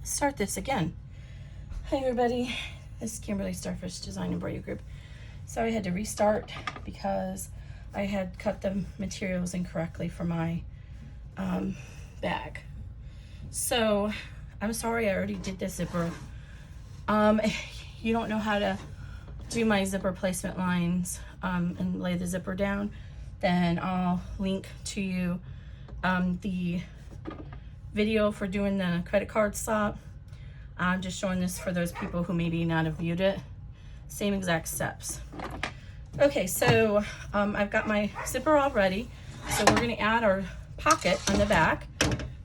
start this again. Hi everybody, this is Kimberly, Starfish Design Embroidery Group. So I had to restart because I had cut the materials incorrectly for my bag. So I'm sorry, I already did the zipper. You don't know how to do my zipper placement lines and lay the zipper down, then I'll link to you the video for doing the credit card slot. I'm just showing this for those people who maybe not have viewed it. Same exact steps. Okay, so I've got my zipper all ready. So we're gonna add our pocket on the back.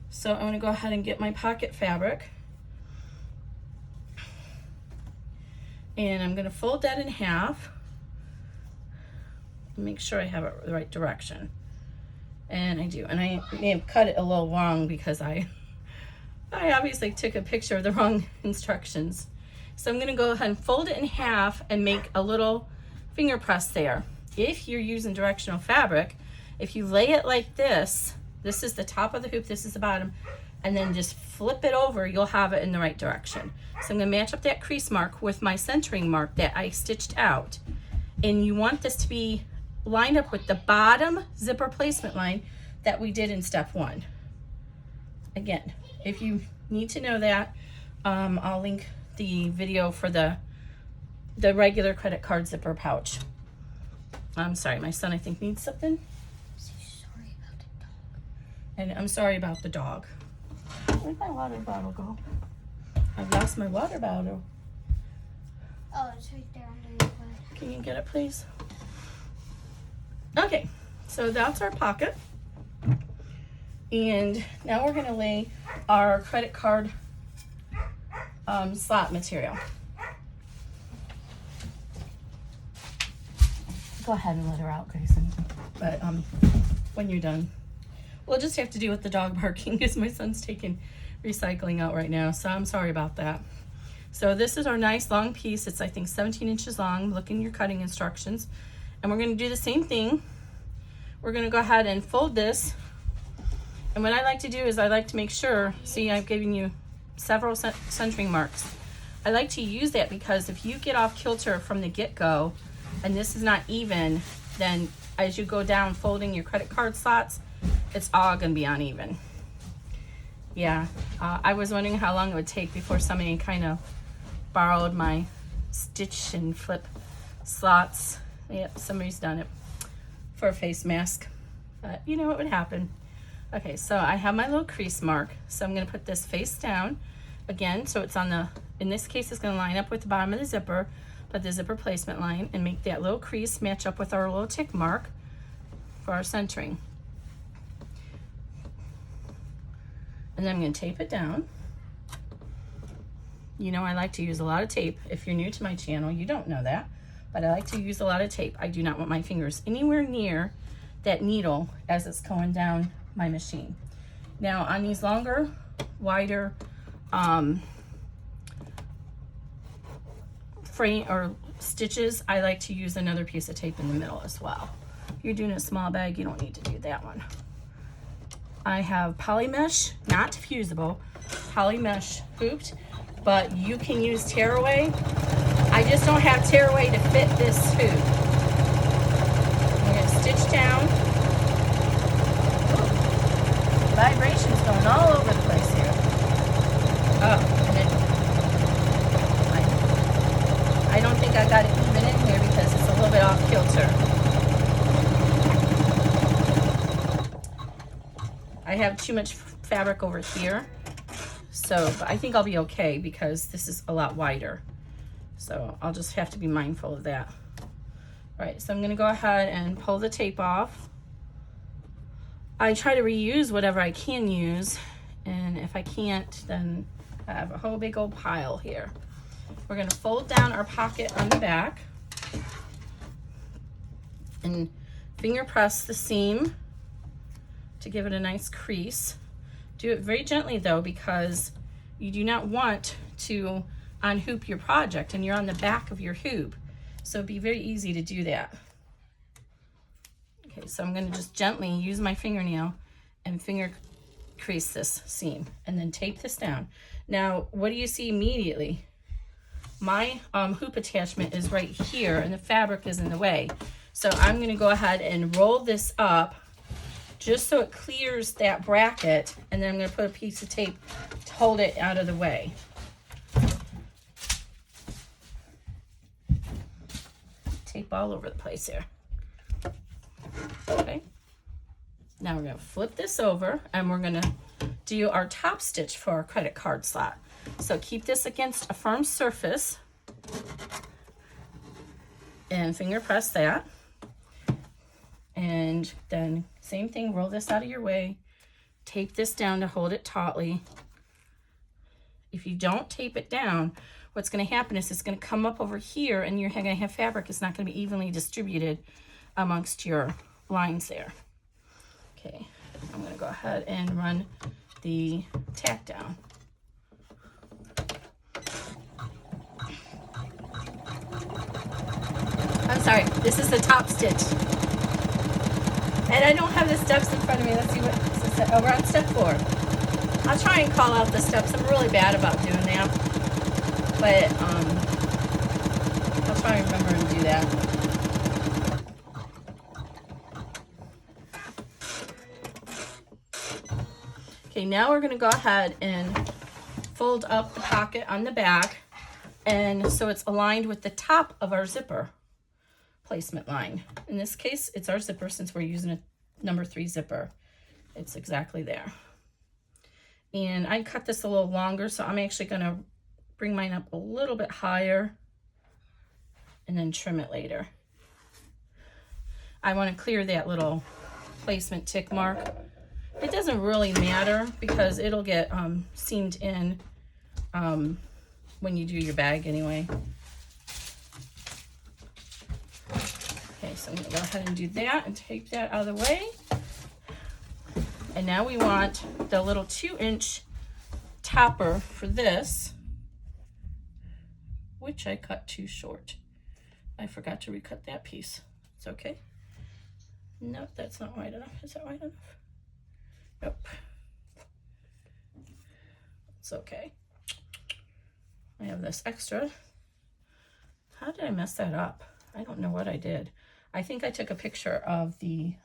So I'm gonna go ahead and get my pocket fabric. And I'm gonna fold that in half. Make sure I have it the right direction. And I do. And I may have cut it a little wrong because I obviously took a picture of the wrong instructions. So I'm gonna go ahead and fold it in half and make a little finger press there. If you're using directional fabric, if you lay it like this, this is the top of the hoop, this is the bottom, and then just flip it over, you'll have it in the right direction. So I'm gonna match up that crease mark with my centering mark that I stitched out. And you want this to be lined up with the bottom zipper placement line that we did in step 1. Again, if you need to know that, I'll link the video for the regular credit card zipper pouch. I'm sorry, my son I think needs something. Sorry about the dog. And I'm sorry about the dog. Where'd my water bottle go? I've lost my water bottle. Oh, it's right there under your bed. Can you get it, please? Okay, so that's our pocket. And now we're gonna lay our credit card slot material. Go ahead and let her out, Grayson. But when you're done. We'll just have to deal with the dog barking because my son's taking recycling out right now, so I'm sorry about that. So this is our nice long piece. It's I think 17 inches long. Look in your cutting instructions. And we're gonna do the same thing. We're gonna go ahead and fold this. And what I like to do is I like to make sure, see I've given you several centering marks. I like to use that because if you get off kilter from the get-go and this is not even, then as you go down folding your credit card slots, it's all gonna be uneven. Yeah, I was wondering how long it would take before somebody kind of borrowed my stitch and flip slots. Yep, somebody's done it for a face mask. But you know what would happen. Okay, so I have my little crease mark. So I'm gonna put this face down again. So it's on the, in this case, it's gonna line up with the bottom of the zipper, but the zipper placement line, and make that little crease match up with our little tick mark for our centering. And then I'm gonna tape it down. You know I like to use a lot of tape. If you're new to my channel, you don't know that, but I like to use a lot of tape. I do not want my fingers anywhere near that needle as it's going down my machine. Now on these longer, wider frame or stitches, I like to use another piece of tape in the middle as well. If you're doing a small bag, you don't need to do that one. I have poly mesh, not fusible, poly mesh hooped, but you can use tearaway. I just don't have tearaway to fit this hoop. I'm gonna stitch down. Ooh, vibrations going all over the place here. Oh, and I don't think I got it even in here because it's a little bit off kilter. I have too much fabric over here, so but I think I'll be okay because this is a lot wider. So I'll just have to be mindful of that. All right, so I'm gonna go ahead and pull the tape off. I try to reuse whatever I can use, and if I can't, then I have a whole big old pile here. We're gonna fold down our pocket on the back and finger press the seam to give it a nice crease. Do it very gently though, because you do not want to unhoop your project and you're on the back of your hoop. So it'd be very easy to do that. Okay, so I'm gonna just gently use my fingernail and finger crease this seam, and then tape this down. Now, what do you see immediately? My hoop attachment is right here, and the fabric is in the way. So I'm going to go ahead and roll this up just so it clears that bracket, and then I'm going to put a piece of tape to hold it out of the way. Tape all over the place here. Okay. Now we're going to flip this over, and we're going to do our top stitch for our credit card slot. So keep this against a firm surface and finger press that. And then same thing, roll this out of your way, tape this down to hold it tautly. If you don't tape it down, what's going to happen is it's going to come up over here, and you're going to have fabric. It's not going to be evenly distributed amongst your lines there. Okay, I'm going to go ahead and run the tack down. I'm sorry, this is the top stitch. And I don't have the steps in front of me. Let's see what this is. Oh, we're on step 4. I'll try and call out the steps. I'm really bad about doing that. But I'll try and remember to do that. Okay, now we're going to go ahead and fold up the pocket on the back, and so it's aligned with the top of our zipper placement line. In this case, it's our zipper since we're using a number 3 zipper. It's exactly there. And I cut this a little longer, so I'm actually going to bring mine up a little bit higher and then trim it later. I want to clear that little placement tick mark. It doesn't really matter because it'll get seamed in when you do your bag anyway. Okay, so I'm going to go ahead and do that and tape that out of the way. And now we want the little 2-inch topper for this, which I cut too short. I forgot to recut that piece. It's okay. Nope, that's not wide enough. Is that wide enough? Nope. It's okay. I have this extra. How did I mess that up? I don't know what I did. I think I took a picture of the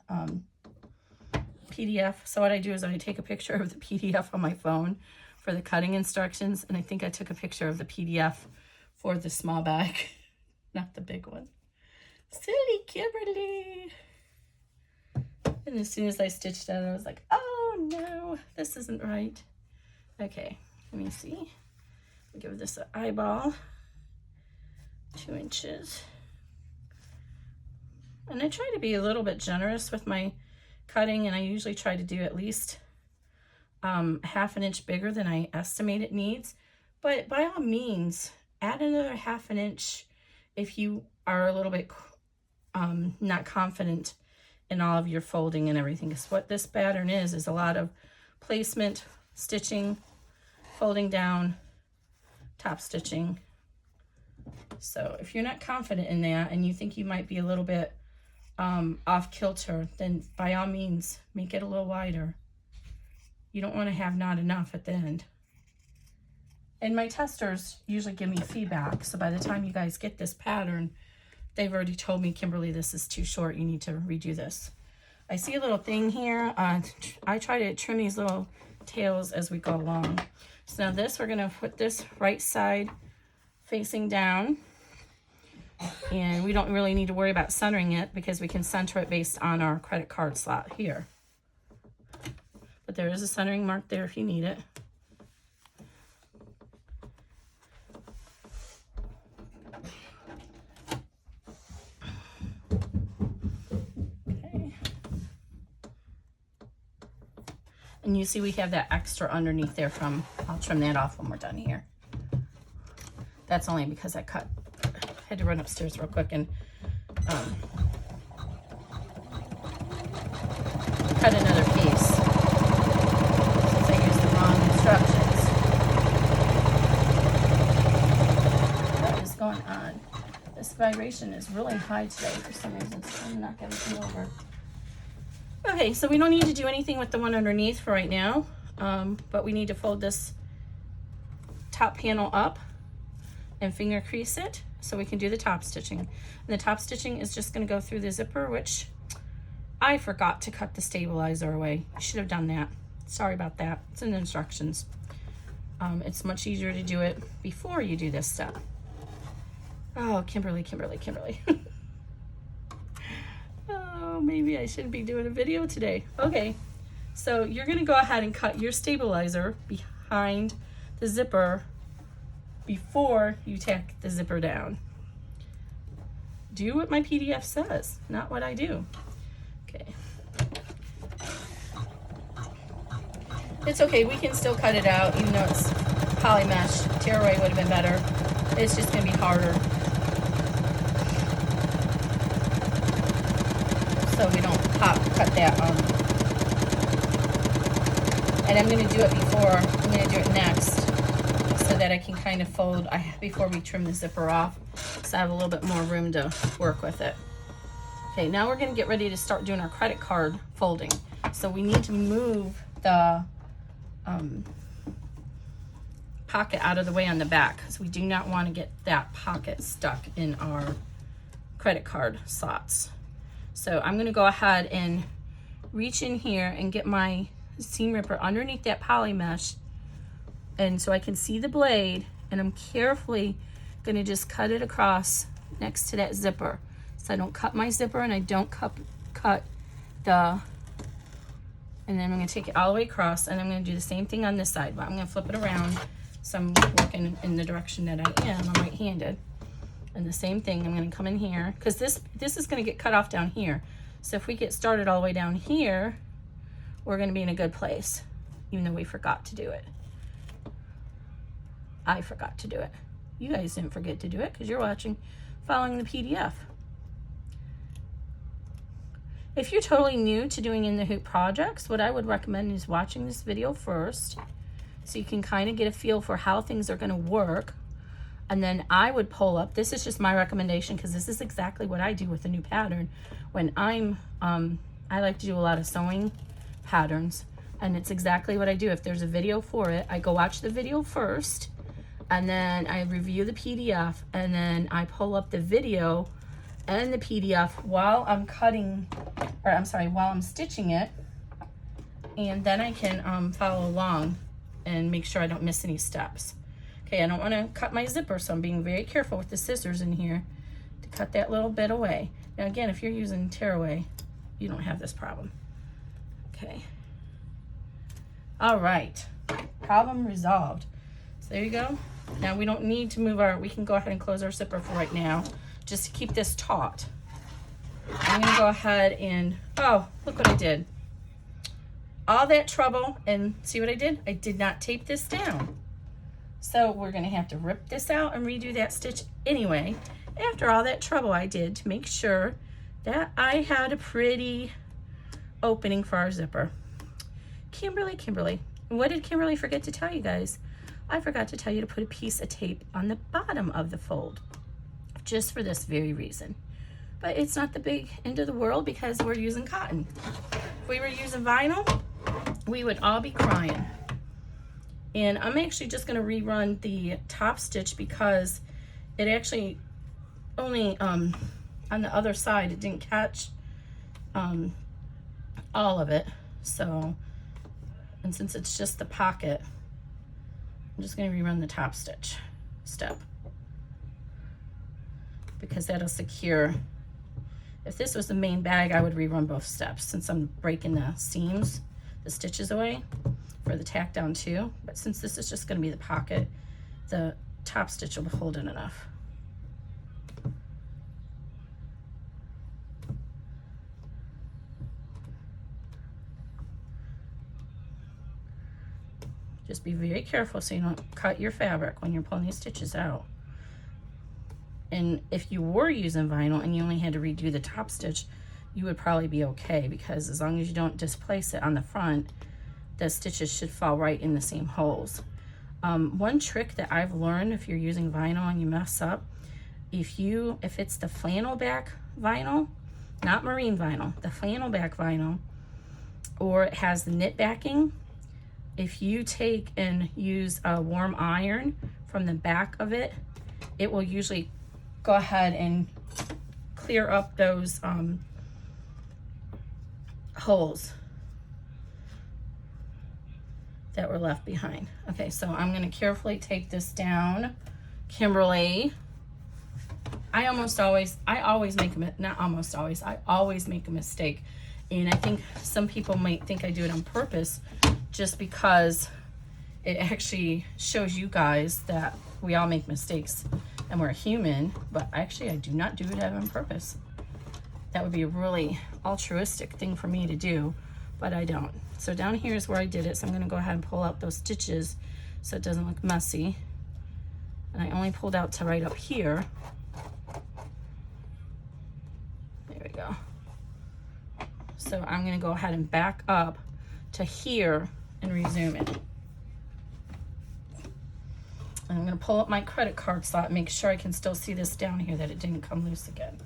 PDF. So what I do is I take a picture of the PDF on my phone for the cutting instructions, and I think I took a picture of the PDF for the small bag, not the big one. Silly Kimberly. And as soon as I stitched it, I was like, oh no, this isn't right. Okay, let me see. I'll give this an eyeball, 2 inches. And I try to be a little bit generous with my cutting, and I usually try to do at least ½ inch bigger than I estimate it needs. But by all means, add another ½ inch if you are a little bit not confident in all of your folding and everything. Because what this pattern is a lot of placement, stitching, folding down, top stitching. So if you're not confident in that and you think you might be a little bit off kilter, then by all means make it a little wider. You don't want to have not enough at the end. And my testers usually give me feedback, so by the time you guys get this pattern, they've already told me, Kimberly, this is too short, you need to redo this. I see a little thing here. I try to trim these little tails as we go along. So now this, we're going to put this right side facing down. And we don't really need to worry about centering it because we can center it based on our credit card slot here. But there is a centering mark there if you need it. Okay. And you see we have that extra underneath there from, I'll trim that off when we're done here. That's only because I had to run upstairs real quick and cut another piece since I used the wrong instructions. What is going on? This vibration is really high today for some reason, so I'm not getting it over. Okay, so we don't need to do anything with the one underneath for right now. but we need to fold this top panel up and finger crease it so we can do the top stitching. And the top stitching is just going to go through the zipper, which I forgot to cut the stabilizer away. I should have done that. Sorry about that. It's in the instructions. It's much easier to do it before you do this step. Oh, Kimberly. Oh, maybe I shouldn't be doing a video today. Okay, so you're gonna go ahead and cut your stabilizer behind the zipper before you tack the zipper down. Do what my PDF says, not what I do. Okay. It's okay, we can still cut it out, even though it's poly mesh. Tearaway would have been better. It's just gonna be harder. So we don't cut that on. And I'm gonna do it I'm gonna do it next so that I can kind of fold before we trim the zipper off. So I have a little bit more room to work with it. Okay, now we're gonna get ready to start doing our credit card folding. So we need to move the pocket out of the way on the back because we do not want to get that pocket stuck in our credit card slots. So I'm going to go ahead and reach in here and get my seam ripper underneath that poly mesh, and so I can see the blade, and I'm carefully going to just cut it across next to that zipper so I don't cut my zipper and I don't cut the, and then I'm going to take it all the way across, and I'm going to do the same thing on this side, but I'm going to flip it around so I'm working in the direction that I am. I'm right-handed. And the same thing, I'm going to come in here because this is going to get cut off down here. So if we get started all the way down here, we're going to be in a good place, even though we forgot to do it. I forgot to do it. You guys didn't forget to do it because you're following the PDF. If you're totally new to doing in the hoop projects, what I would recommend is watching this video first so you can kind of get a feel for how things are going to work. And then I would pull up, this is just my recommendation because this is exactly what I do with a new pattern. When I like to do a lot of sewing patterns, and it's exactly what I do. If there's a video for it, I go watch the video first, and then I review the PDF, and then I pull up the video and the PDF while I'm while I'm stitching it, and then I can follow along and make sure I don't miss any steps. Okay, I don't want to cut my zipper, so I'm being very careful with the scissors in here to cut that little bit away. Now again, if you're using tearaway, you don't have this problem. Okay. All right, problem resolved. So there you go. Now we don't need to move we can go ahead and close our zipper for right now, just to keep this taut. I'm gonna go ahead and, oh, look what I did. All that trouble, and see what I did? I did not tape this down. So we're gonna have to rip this out and redo that stitch anyway, after all that trouble I did to make sure that I had a pretty opening for our zipper. Kimberly. And what did Kimberly forget to tell you guys? I forgot to tell you to put a piece of tape on the bottom of the fold, just for this very reason. But it's not the big end of the world because we're using cotton. If we were using vinyl, we would all be crying. And I'm actually just going to rerun the top stitch because it actually only, on the other side, it didn't catch all of it. So, and since it's just the pocket, I'm just going to rerun the top stitch step because that'll secure. If this was the main bag, I would rerun both steps since I'm breaking the seams, the stitches away for the tack down too. But since this is just going to be the pocket, the top stitch will hold it enough. Just be very careful so you don't cut your fabric when you're pulling these stitches out. And if you were using vinyl and you only had to redo the top stitch, you would probably be okay because as long as you don't displace it on the front, the stitches should fall right in the same holes. One trick that I've learned if you're using vinyl and you mess up, if it's the flannel back vinyl, not marine vinyl, the flannel back vinyl, or it has the knit backing, if you take and use a warm iron from the back of it, it will usually go ahead and clear up those holes that were left behind. Okay, so I'm gonna carefully tape this down. Kimberly, I always make I always make a mistake. And I think some people might think I do it on purpose just because it actually shows you guys that we all make mistakes and we're human, but actually I do not do it on purpose. That would be a really altruistic thing for me to do, but I don't. So down here is where I did it. So I'm gonna go ahead and pull out those stitches so it doesn't look messy. And I only pulled out to right up here. There we go. So I'm gonna go ahead and back up to here and resume it. And I'm gonna pull up my credit card slot and make sure I can still see this down here, that it didn't come loose again.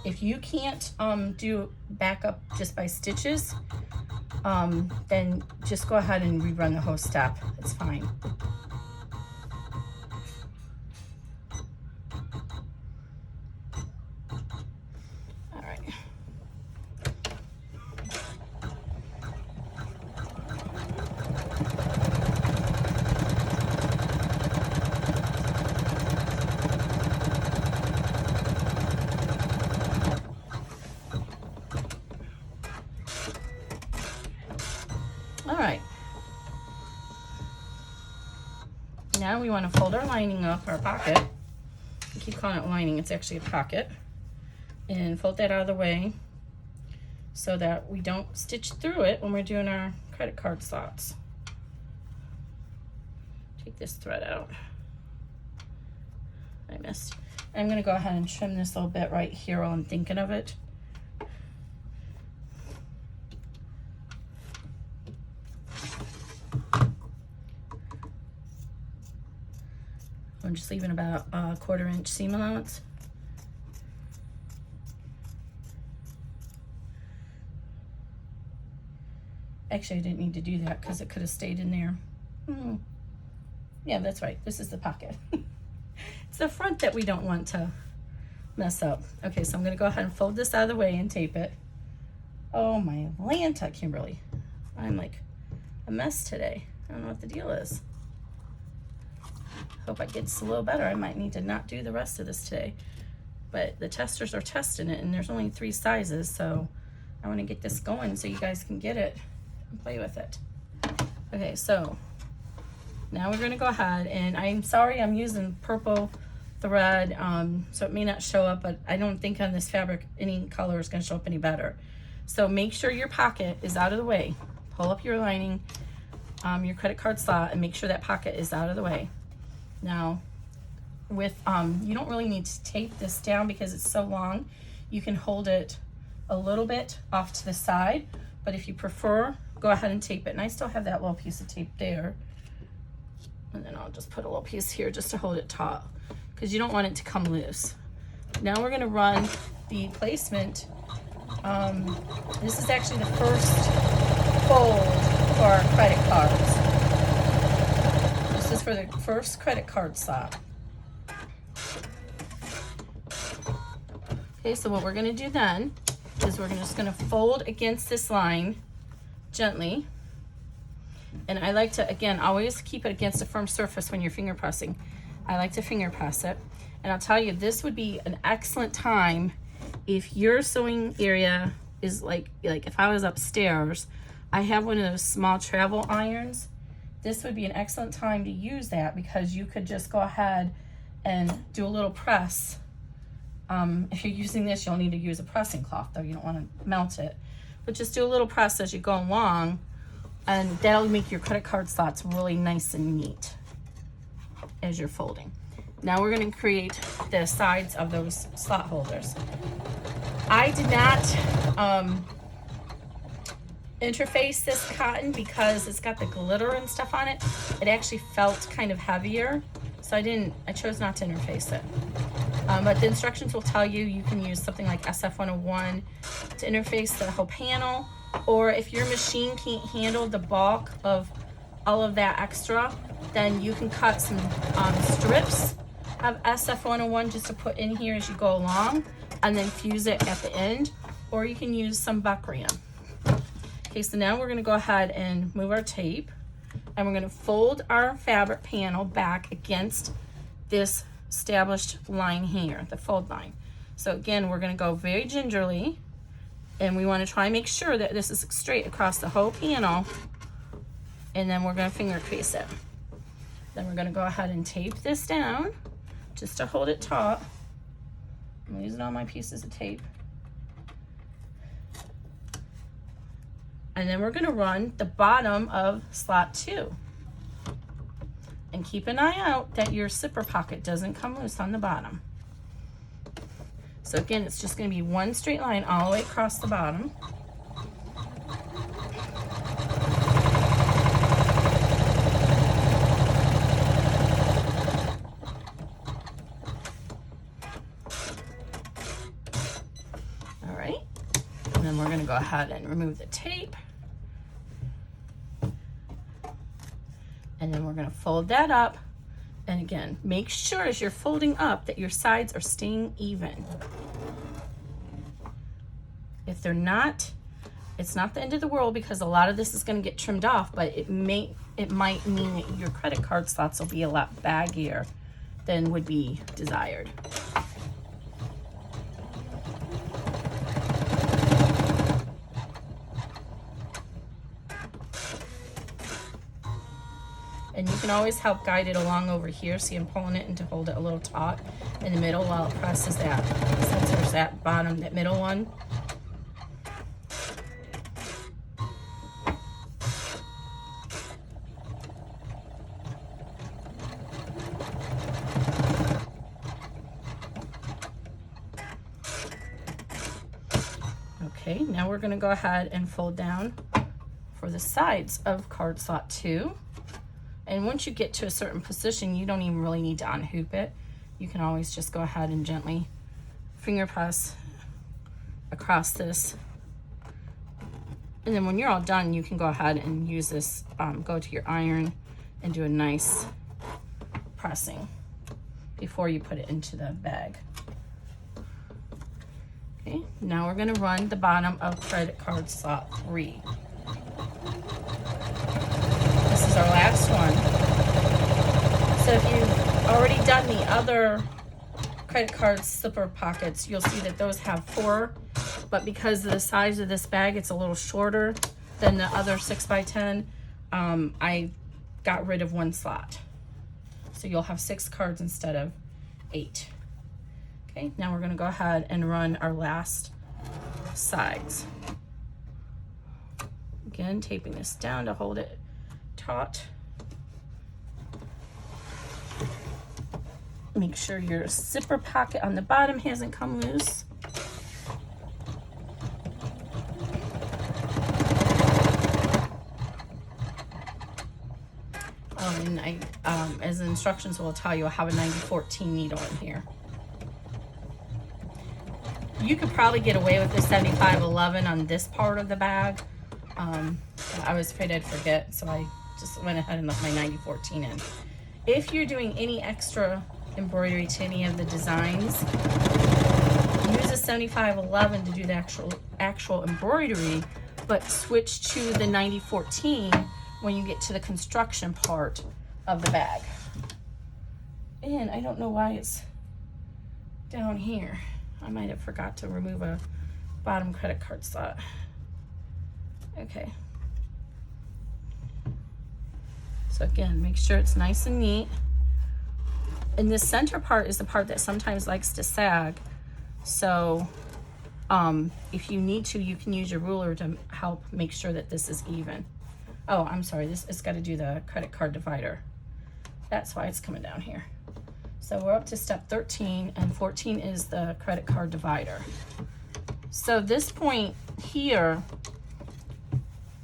If you can't do backup just by stitches, then just go ahead and rerun the whole step. It's fine. All right. All right. Now we want to fold our lining up, our pocket. I keep calling it lining, it's actually a pocket. And fold that out of the way so that we don't stitch through it when we're doing our credit card slots. Take this thread out. I missed. I'm going to go ahead and trim this little bit right here while I'm thinking of it. I'm just leaving about a 1/4 inch seam allowance. Actually, I didn't need to do that because it could have stayed in there. Yeah, that's right. This is the pocket. It's the front that we don't want to mess up. Okay, so I'm going to go ahead and fold this out of the way and tape it. Oh, my Lanta, Kimberly. I'm like a mess today. I don't know what the deal is. Hope it gets a little better. I might need to not do the rest of this today. But the testers are testing it, and there's only 3 sizes, so I want to get this going so you guys can get it and play with it. Okay, so now we're going to go ahead, and I'm sorry I'm using purple thread, so it may not show up, but I don't think on this fabric any color is going to show up any better. So make sure your pocket is out of the way. Pull up your lining, your credit card slot, and make sure that pocket is out of the way. Now, with you don't really need to tape this down because it's so long. You can hold it a little bit off to the side, but if you prefer, go ahead and tape it. And I still have that little piece of tape there. And then I'll just put a little piece here just to hold it taut because you don't want it to come loose. Now we're going to run the placement. This is actually the first fold for our credit cards. This is for the first credit card slot. Okay, so what we're going to do then is we're just going to fold against this line gently. And I like to, again, always keep it against a firm surface when you're finger pressing. I like to finger press it. And I'll tell you, this would be an excellent time if your sewing area is like if I was upstairs, I have one of those small travel irons. This would be an excellent time to use that because you could just go ahead and do a little press. If you're using this, you'll need to use a pressing cloth, though. You don't want to melt it. But just do a little press as you go along, and that'll make your credit card slots really nice and neat as you're folding. Now we're going to create the sides of those slot holders. I did not interface this cotton because it's got the glitter and stuff on it. It actually felt kind of heavier, so I chose not to interface it. But the instructions will tell you you can use something like SF101 to interface the whole panel, or if your machine can't handle the bulk of all of that extra, then you can cut some strips of SF101 just to put in here as you go along, and then fuse it at the end, or you can use some buckram. Okay, so now we're going to go ahead and move our tape, and we're going to fold our fabric panel back against this established line here, the fold line. So again, we're going to go very gingerly, and we want to try and make sure that this is straight across the whole panel, and then we're going to finger crease it. Then we're going to go ahead and tape this down just to hold it taut. I'm using all my pieces of tape. And then we're going to run the bottom of slot 2. And keep an eye out that your zipper pocket doesn't come loose on the bottom. So again, it's just going to be one straight line all the way across the bottom. All right, and then we're going to go ahead and remove the tape. And then we're going to fold that up. And again, make sure as you're folding up that your sides are staying even. If they're not, it's not the end of the world, because a lot of this is going to get trimmed off, but it might mean that your credit card slots will be a lot baggier than would be desired. And you can always help guide it along over here. See, I'm pulling it and to hold it a little taut in the middle while it presses that. Since there's that bottom, that middle one. Okay, now we're going to go ahead and fold down for the sides of card slot 2. And once you get to a certain position, you don't even really need to unhoop it. You can always just go ahead and gently finger press across this. And then when you're all done, you can go ahead and use this, go to your iron and do a nice pressing before you put it into the bag. Okay, now we're going to run the bottom of credit card slot 3. This is our last one. So if you've already done the other credit card slipper pockets, you'll see that those have 4, but because of the size of this bag, it's a little shorter than the other 6x10. I got rid of 1 slot. So you'll have 6 cards instead of 8. Okay, now we're going to go ahead and run our last sides. Again, taping this down to hold it taut. Make sure your zipper pocket on the bottom hasn't come loose. Oh, and I, as the instructions will tell you, I have a 90-14 needle in here. You could probably get away with the 75-11 on this part of the bag. I was afraid I'd forget, so I just went ahead and left my 90-14 in. If you're doing any extra embroidery to any of the designs, use a 75-11 to do the actual embroidery, but switch to the 90-14 when you get to the construction part of the bag. And I don't know why it's down here. I might have forgot to remove a bottom credit card slot. Okay. So again, make sure it's nice and neat. And this center part is the part that sometimes likes to sag. So if you need to, you can use your ruler to help make sure that this is even. Oh, I'm sorry, it's got to do the credit card divider. That's why it's coming down here. So we're up to step 13, and 14 is the credit card divider. So this point here,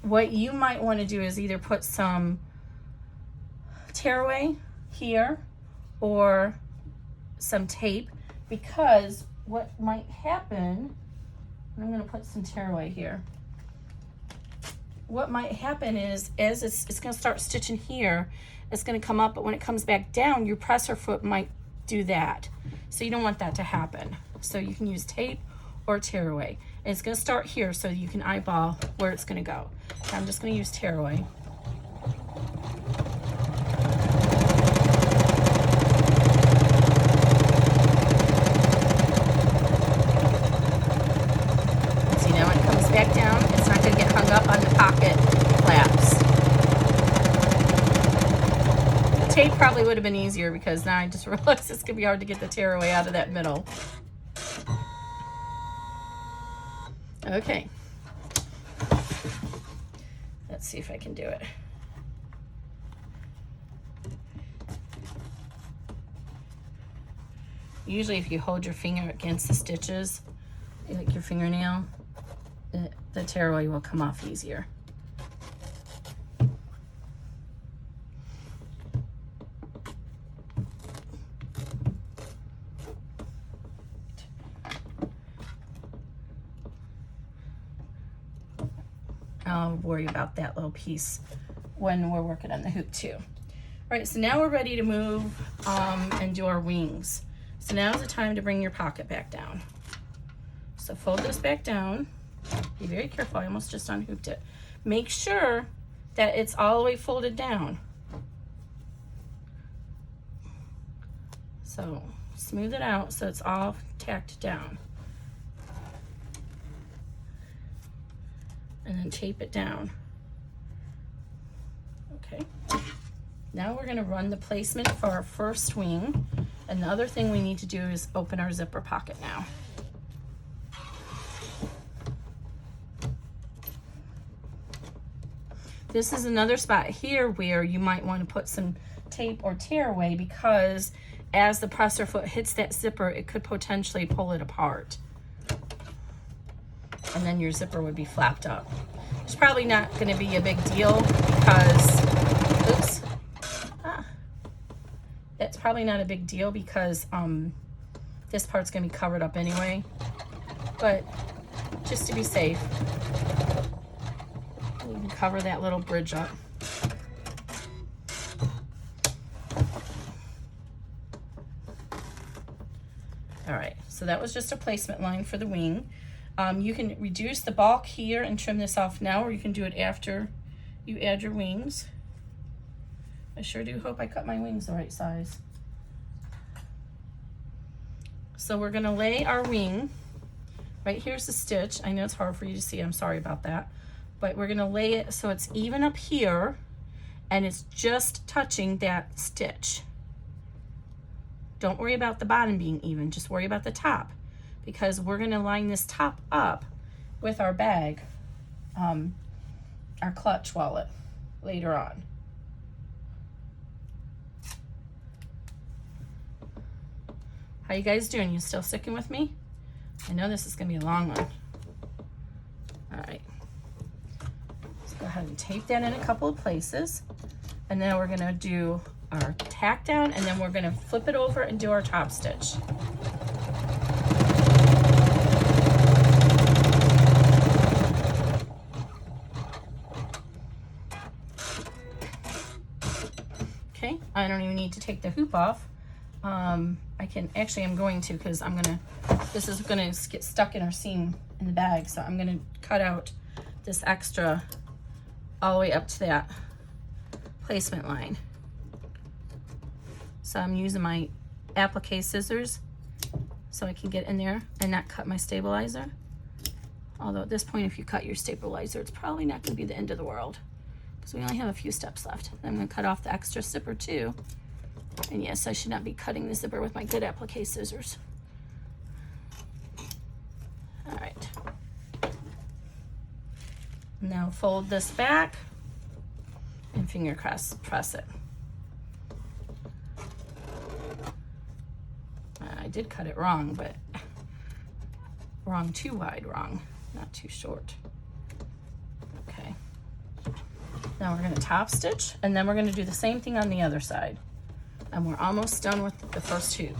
what you might want to do is either put some tearaway here or some tape because what might happen, I'm going to put some tearaway here. What might happen is, as it's going to start stitching here, it's going to come up, but when it comes back down, your presser foot might do that. So you don't want that to happen. So you can use tape or tearaway. And it's going to start here so you can eyeball where it's going to go. So I'm just going to use tearaway. See, now when it comes back down, it's not going to get hung up on the pocket flaps. The tape probably would have been easier because now I just realized it's going to be hard to get the tearaway out of that middle. Okay. Let's see if I can do it. Usually if you hold your finger against the stitches, like your fingernail, the tearaway will come off easier. I'll worry about that little piece when we're working on the hoop too. All right, so now we're ready to move and do our wings. So now's the time to bring your pocket back down. So fold this back down. Be very careful, I almost just unhooped it. Make sure that it's all the way folded down. So smooth it out so it's all tacked down. And then tape it down. Okay. Now we're going to run the placement for our first wing. And the other thing we need to do is open our zipper pocket now. This is another spot here where you might want to put some tape or tearaway because as the presser foot hits that zipper, it could potentially pull it apart. And then your zipper would be flapped up. It's probably not going to be a big deal because, oops, that's probably not a big deal because this part's going to be covered up anyway. But just to be safe, we can cover that little bridge up. All right, so that was just a placement line for the wing. You can reduce the bulk here and trim this off now, or you can do it after you add your wings. I sure do hope I cut my wings the right size. So we're gonna lay our wing, right here's the stitch. I know it's hard for you to see, I'm sorry about that. But we're gonna lay it so it's even up here and it's just touching that stitch. Don't worry about the bottom being even, just worry about the top, because we're gonna line this top up with our bag, our clutch wallet later on. How you guys doing? You still sticking with me? I know this is gonna be a long one. All right, let's go ahead and tape that in a couple of places. And then we're gonna do our tack down, and then we're gonna flip it over and do our top stitch. Okay, I don't even need to take the hoop off. I can, actually I'm going to, because this is gonna get stuck in our seam in the bag, so I'm gonna cut out this extra all the way up to that placement line. So I'm using my applique scissors so I can get in there and not cut my stabilizer. Although at this point, if you cut your stabilizer, it's probably not gonna be the end of the world, because we only have a few steps left. I'm gonna cut off the extra zipper too. And yes, I should not be cutting the zipper with my good applique scissors. All right. Now fold this back and finger press it. I did cut it wrong, but wrong too wide, wrong, not too short. Okay. Now we're gonna top stitch, and then we're gonna do the same thing on the other side. And we're almost done with the first hoop.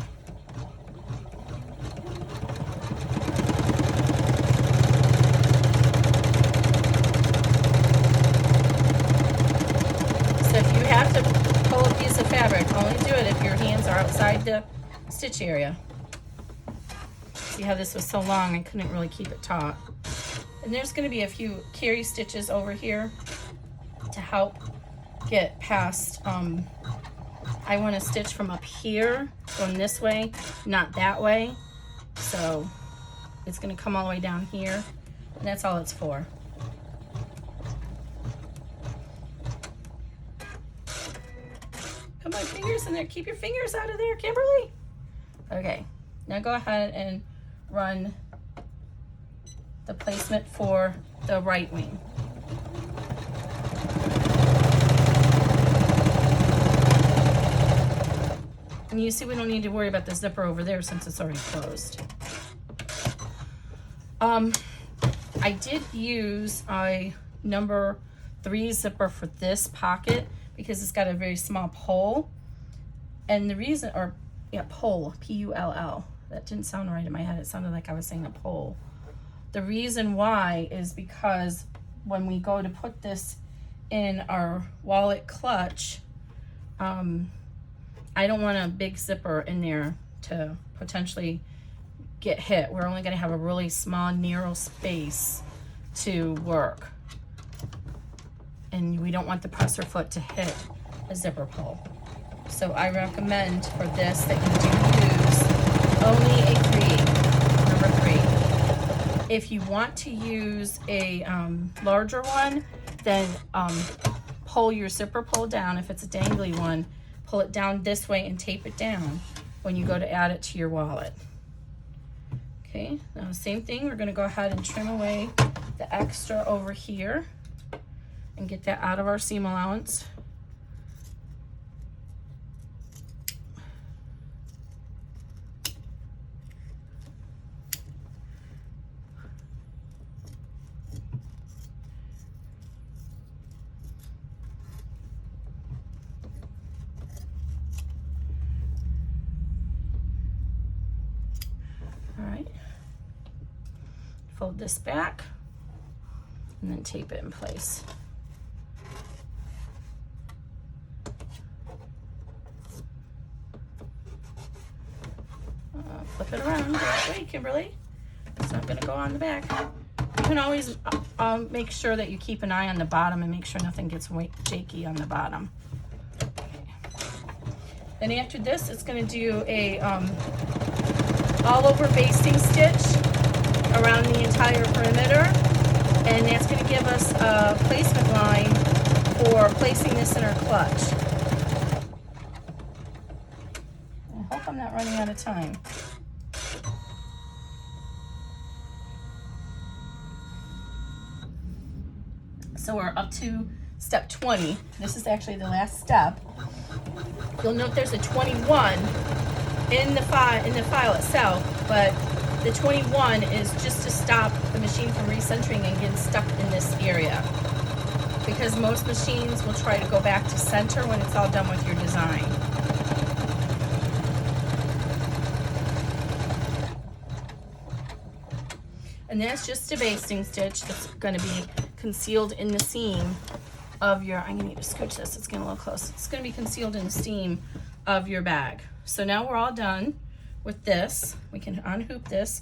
the stitch area. See how this was so long, I couldn't really keep it taut. And there's gonna be a few carry stitches over here to help get past. I wanna stitch from up here, going this way, not that way. So it's gonna come all the way down here, and that's all it's for. Put my fingers in there, keep your fingers out of there, Kimberly. Okay, now go ahead and run the placement for the right wing. And you see we don't need to worry about the zipper over there since it's already closed. I did use a number 3 zipper for this pocket because it's got a very small pole. And the reason, or yeah, pole, P-U-L-L. That didn't sound right in my head. It sounded like I was saying a pole. The reason why is because when we go to put this in our wallet clutch, I don't want a big zipper in there to potentially get hit. We're only going to have a really small, narrow space to work. And we don't want the presser foot to hit a zipper pull. So I recommend for this that you do use only a number 3. If you want to use a larger one, then pull your zipper pull down. If it's a dangly one, pull it down this way and tape it down when you go to add it to your wallet. Okay, now same thing, we're gonna go ahead and trim away the extra over here and get that out of our seam allowance. Fold this back and then tape it in place. Flip it around that way, Kimberly. It's not going to go on the back. You can always make sure that you keep an eye on the bottom and make sure nothing gets shaky on the bottom. Okay. Then after this, it's going to do a all over basting stitch around the entire perimeter, and that's going to give us a placement line for placing this in our clutch. I hope I'm not running out of time. So we're up to step 20. This is actually the last step. You'll note there's a 21 in the file itself, but the 21 is just to stop the machine from recentering and getting stuck in this area. Because most machines will try to go back to center when it's all done with your design. And that's just a basting stitch that's going to be concealed in the seam of your, I'm going to need to scooch this, it's getting a little close. It's going to be concealed in the seam of your bag. So now we're all done with this. We can unhoop this.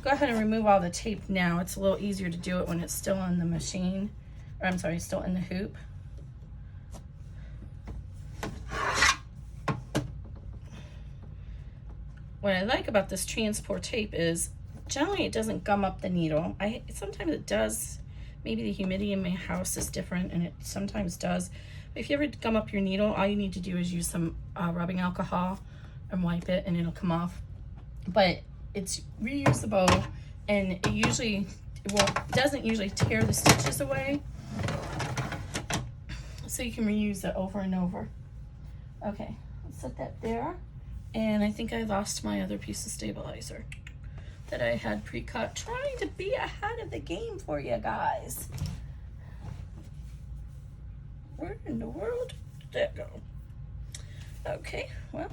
Go ahead and remove all the tape now. It's a little easier to do it when it's still on the machine, or I'm sorry, still in the hoop. What I like about this transport tape is generally it doesn't gum up the needle. Sometimes it does. Maybe the humidity in my house is different and it sometimes does. But if you ever gum up your needle, all you need to do is use some rubbing alcohol and wipe it and it'll come off. But it's reusable, and it doesn't usually tear the stitches away. So you can reuse it over and over. Okay, let's set that there. And I think I lost my other piece of stabilizer that I had pre-cut, trying to be ahead of the game for you guys. Where in the world did that go? Okay, well,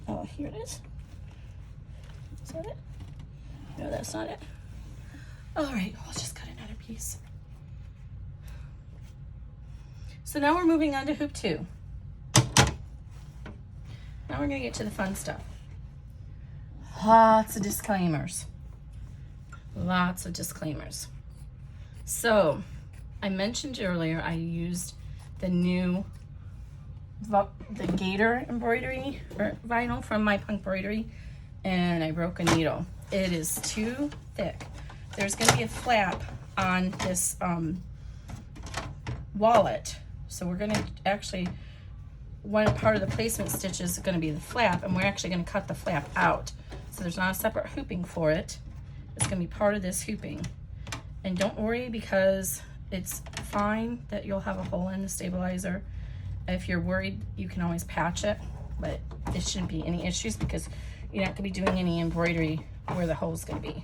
oh, here it is. Is that it? No, that's not it. All right, we'll just cut another piece. So now we're moving on to hoop 2. Now we're gonna get to the fun stuff. Lots of disclaimers. Lots of disclaimers. So, I mentioned earlier I used the new the Gator embroidery or vinyl from My Punk Embroidery, and I broke a needle. It is too thick. There's going to be a flap on this wallet, so we're going to actually, one part of the placement stitch is going to be the flap, and we're actually going to cut the flap out. So there's not a separate hooping for it. It's going to be part of this hooping. And don't worry, because it's fine that you'll have a hole in the stabilizer. If you're worried, you can always patch it, but it shouldn't be any issues because you're not going to be doing any embroidery where the hole's going to be.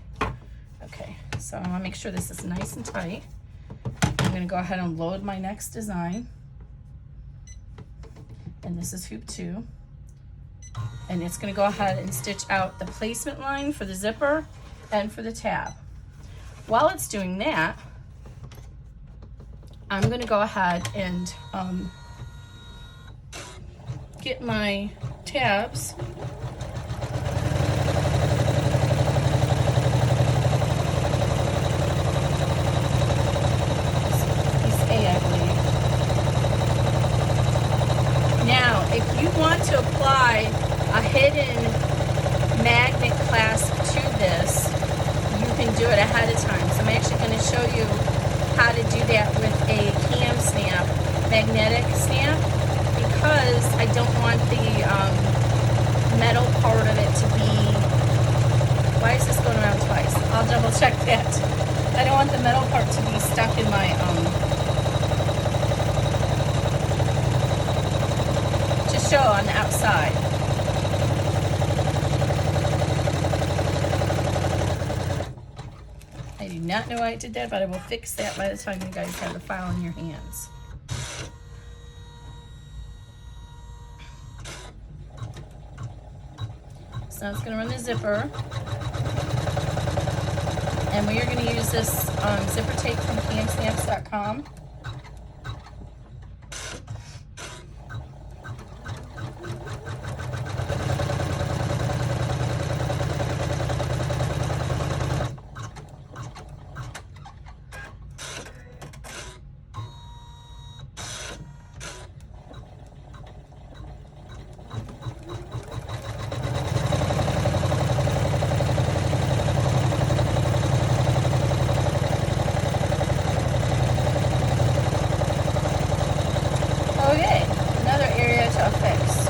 Okay, so I want to make sure this is nice and tight. I'm going to go ahead and load my next design. And this is hoop 2. And it's going to go ahead and stitch out the placement line for the zipper and for the tab. While it's doing that, I'm going to go ahead and get my tabs. Piece A, I believe. Now, if you want to apply a hidden magnet clasp to this, you can do it ahead of time. So I'm actually going to show you how to do that with a cam snap, magnetic snap, because I don't want the metal part of it to be, why is this going around twice? I'll double check that. I don't want the metal part to be stuck in my, to show on the outside. I do not know why I did that, but I will fix that by the time you guys have the file in your hands. So it's going to run the zipper. And we are going to use this zipper tape from camsnaps.com. Okay, another area to fix.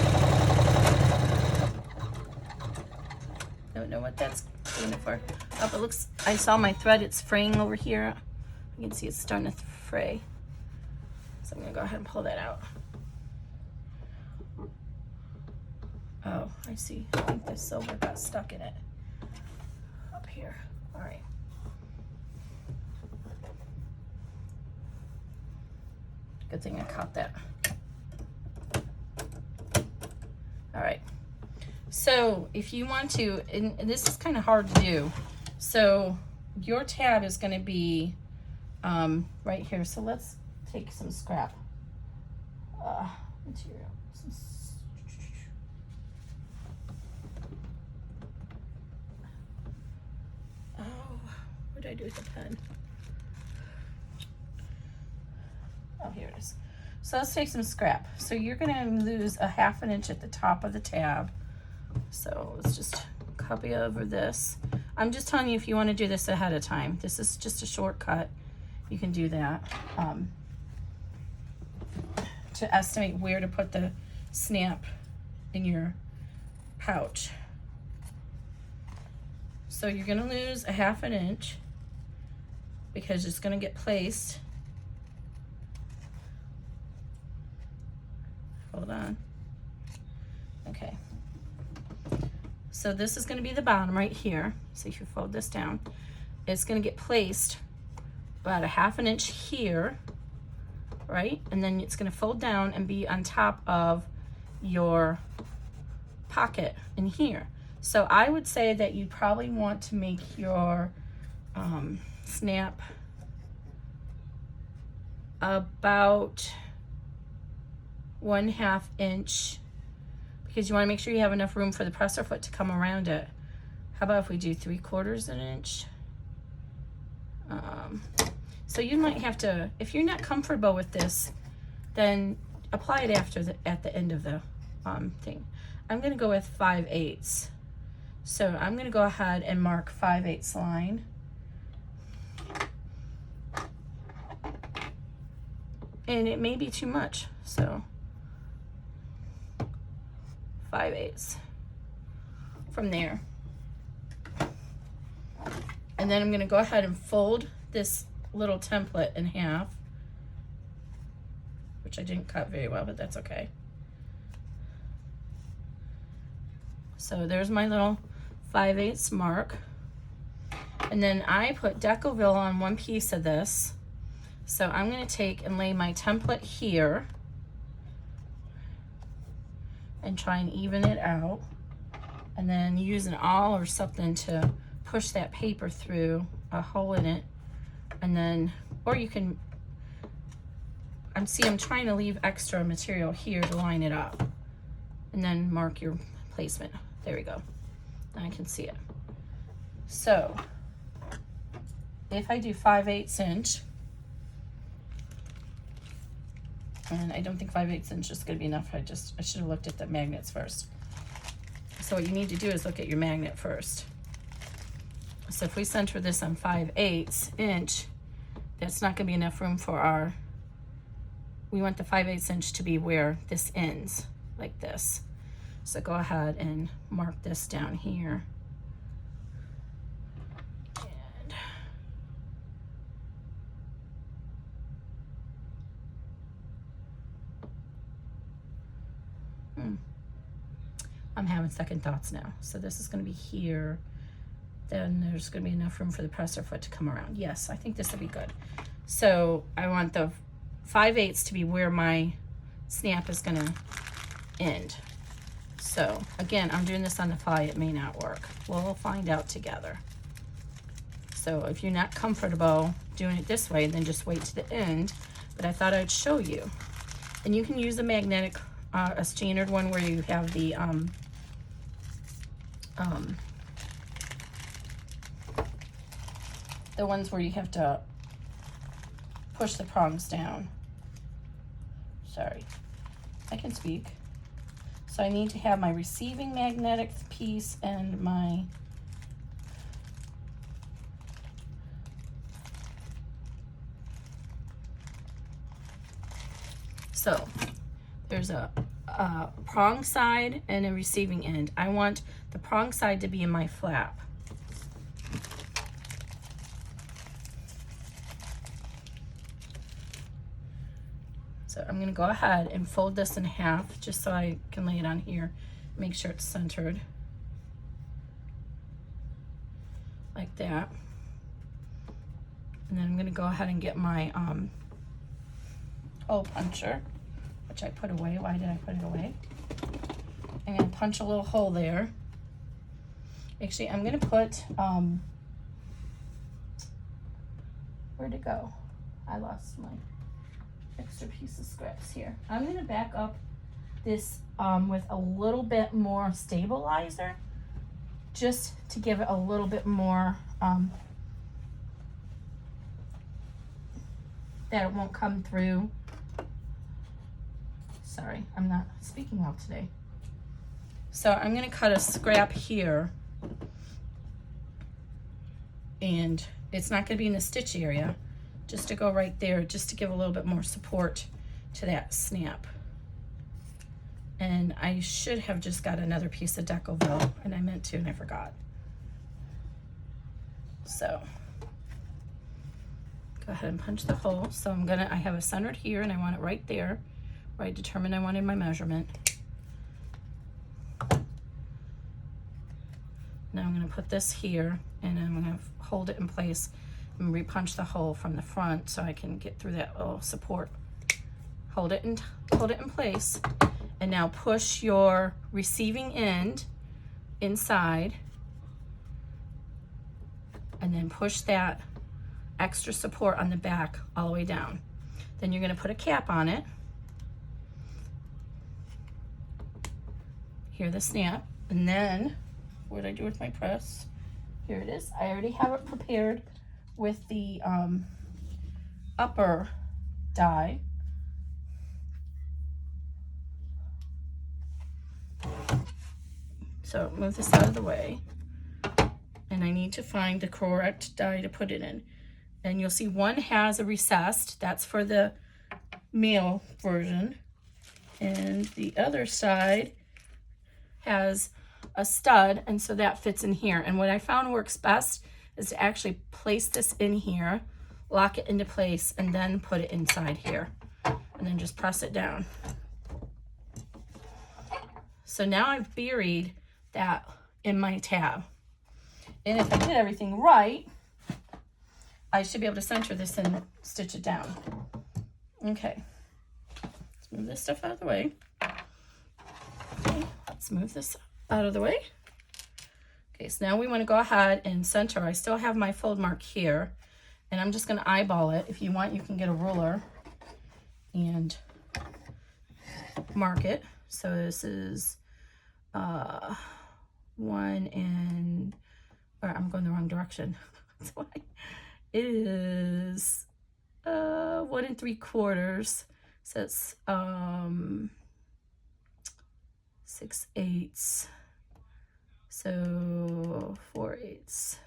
Don't know what that's doing it for. Oh, it looks, I saw my thread, it's fraying over here. You can see it's starting to fray. So I'm gonna go ahead and pull that out. Oh, I see. I think the silver got stuck in it. Up here. All right. Good thing I caught that. All right. So if you want to, and this is kind of hard to do. So your tab is going to be right here. So let's take some scrap material. Oh, what did I do with the pen? Oh, here it is. So let's take some scrap. So you're going to lose a 1/2 inch at the top of the tab. So let's just copy over this. I'm just telling you if you want to do this ahead of time. This is just a shortcut. You can do that to estimate where to put the snap in your pouch. So you're going to lose a 1/2 inch because it's going to get placed. Hold on. Okay. So this is going to be the bottom right here. So if you fold this down, it's going to get placed about a 1/2 inch here, right? And then it's going to fold down and be on top of your pocket in here. So I would say that you probably want to make your snap about 1/2 inch, because you want to make sure you have enough room for the presser foot to come around it. How about if we do 3/4 inch? So you might have to, if you're not comfortable with this, then apply it at the end of the thing. I'm going to go with 5/8. So I'm going to go ahead and mark 5/8 line. And it may be too much, so 5/8 from there. And then I'm going to go ahead and fold this little template in half, which I didn't cut very well, but that's okay. So there's my little 5/8 mark. And then I put Decoville on one piece of this. So I'm going to take and lay my template here and try and even it out, and then use an awl or something to push that paper through a hole in it. And then, or you can, I'm trying to leave extra material here to line it up, and then mark your placement. There we go. Now I can see it. So if I do 5/8 inch, and I don't think 5/8 inch is going to be enough. I should have looked at the magnets first. So what you need to do is look at your magnet first. So if we center this on 5/8 inch, that's not going to be enough room for our, we want the 5/8 inch to be where this ends, like this. So go ahead and mark this down here. I'm having second thoughts now. So this is going to be here. Then there's going to be enough room for the presser foot to come around. Yes, I think this will be good. So I want the 5/8 to be where my snap is going to end. So again, I'm doing this on the fly. It may not work. We'll find out together. So if you're not comfortable doing it this way, then just wait to the end. But I thought I'd show you. And you can use a magnetic, a standard one where you have the ones where you have to push the prongs down. Sorry, I can speak. So I need to have my receiving magnetic piece and my so there's a prong side and a receiving end. I want the prong side to be in my flap. So I'm going to go ahead and fold this in half just so I can lay it on here, make sure it's centered like that. And then I'm going to go ahead and get my hole puncher, which I put away. Why did I put it away? I'm going to punch a little hole there. Actually, I'm going to put, where'd it go? I lost my extra piece of scraps here. I'm going to back up this with a little bit more stabilizer, just to give it a little bit more, that it won't come through. Sorry, I'm not speaking well today. So I'm going to cut a scrap here, and it's not going to be in the stitch area, just to go right there, just to give a little bit more support to that snap. And I should have just got another piece of Decoville, and I meant to and I forgot. So go ahead and punch the hole. So I have it centered here, and I want it right there where I determined I wanted my measurement. Now I'm going to put this here, and I'm going to hold it in place and repunch the hole from the front so I can get through that little support. Hold it in place, and now push your receiving end inside, and then push that extra support on the back all the way down. Then you're going to put a cap on it, Here, the snap. And then, what did I do with my press? Here it is. I already have it prepared with the upper die. So move this out of the way. And I need to find the correct die to put it in. And you'll see one has a recessed, that's for the male version. And the other side has a stud, and so that fits in here. And what I found works best is to actually place this in here, lock it into place, and then put it inside here. And then just press it down. So now I've buried that in my tab. And if I did everything right, I should be able to center this and stitch it down. Okay, let's move this stuff out of the way. Okay, let's move this out of the way. Okay, so now we want to go ahead and center. I still have my fold mark here, and I'm just going to eyeball it. If you want, you can get a ruler and mark it. So this is 1 and, or I'm going the wrong direction. That's why. It is 1 3/4. So it's 6/8. So 4/8.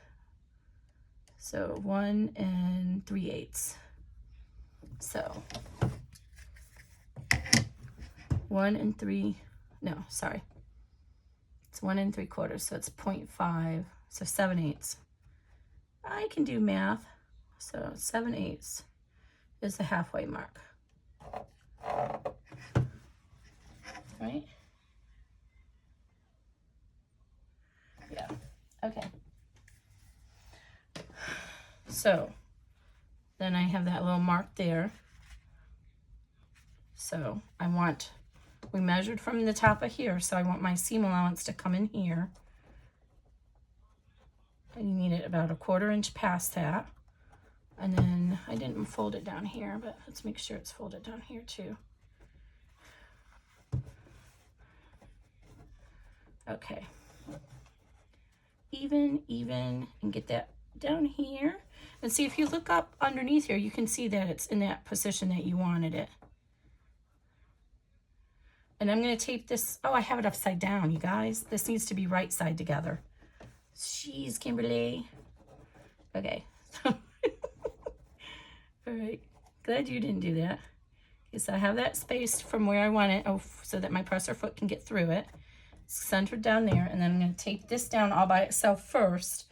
So 1 3/8. So 1 3, no, sorry. It's 1 3/4, so it's 0.5, so 7/8. I can do math, so 7/8 is the halfway mark. Right? Yeah, okay. So then I have that little mark there. So we measured from the top of here, so I want my seam allowance to come in here. And you need it about 1/4 inch past that. And then I didn't fold it down here, but let's make sure it's folded down here too. Okay. Even, and get that down here. And see, if you look up underneath here, you can see that it's in that position that you wanted it. And I'm going to tape this. Oh, I have it upside down, you guys. This needs to be right side together. Jeez, Kimberly. Okay. All right. Glad you didn't do that. Okay, so I have that spaced from where I want it, so that my presser foot can get through it. It's centered down there, and then I'm going to tape this down all by itself first,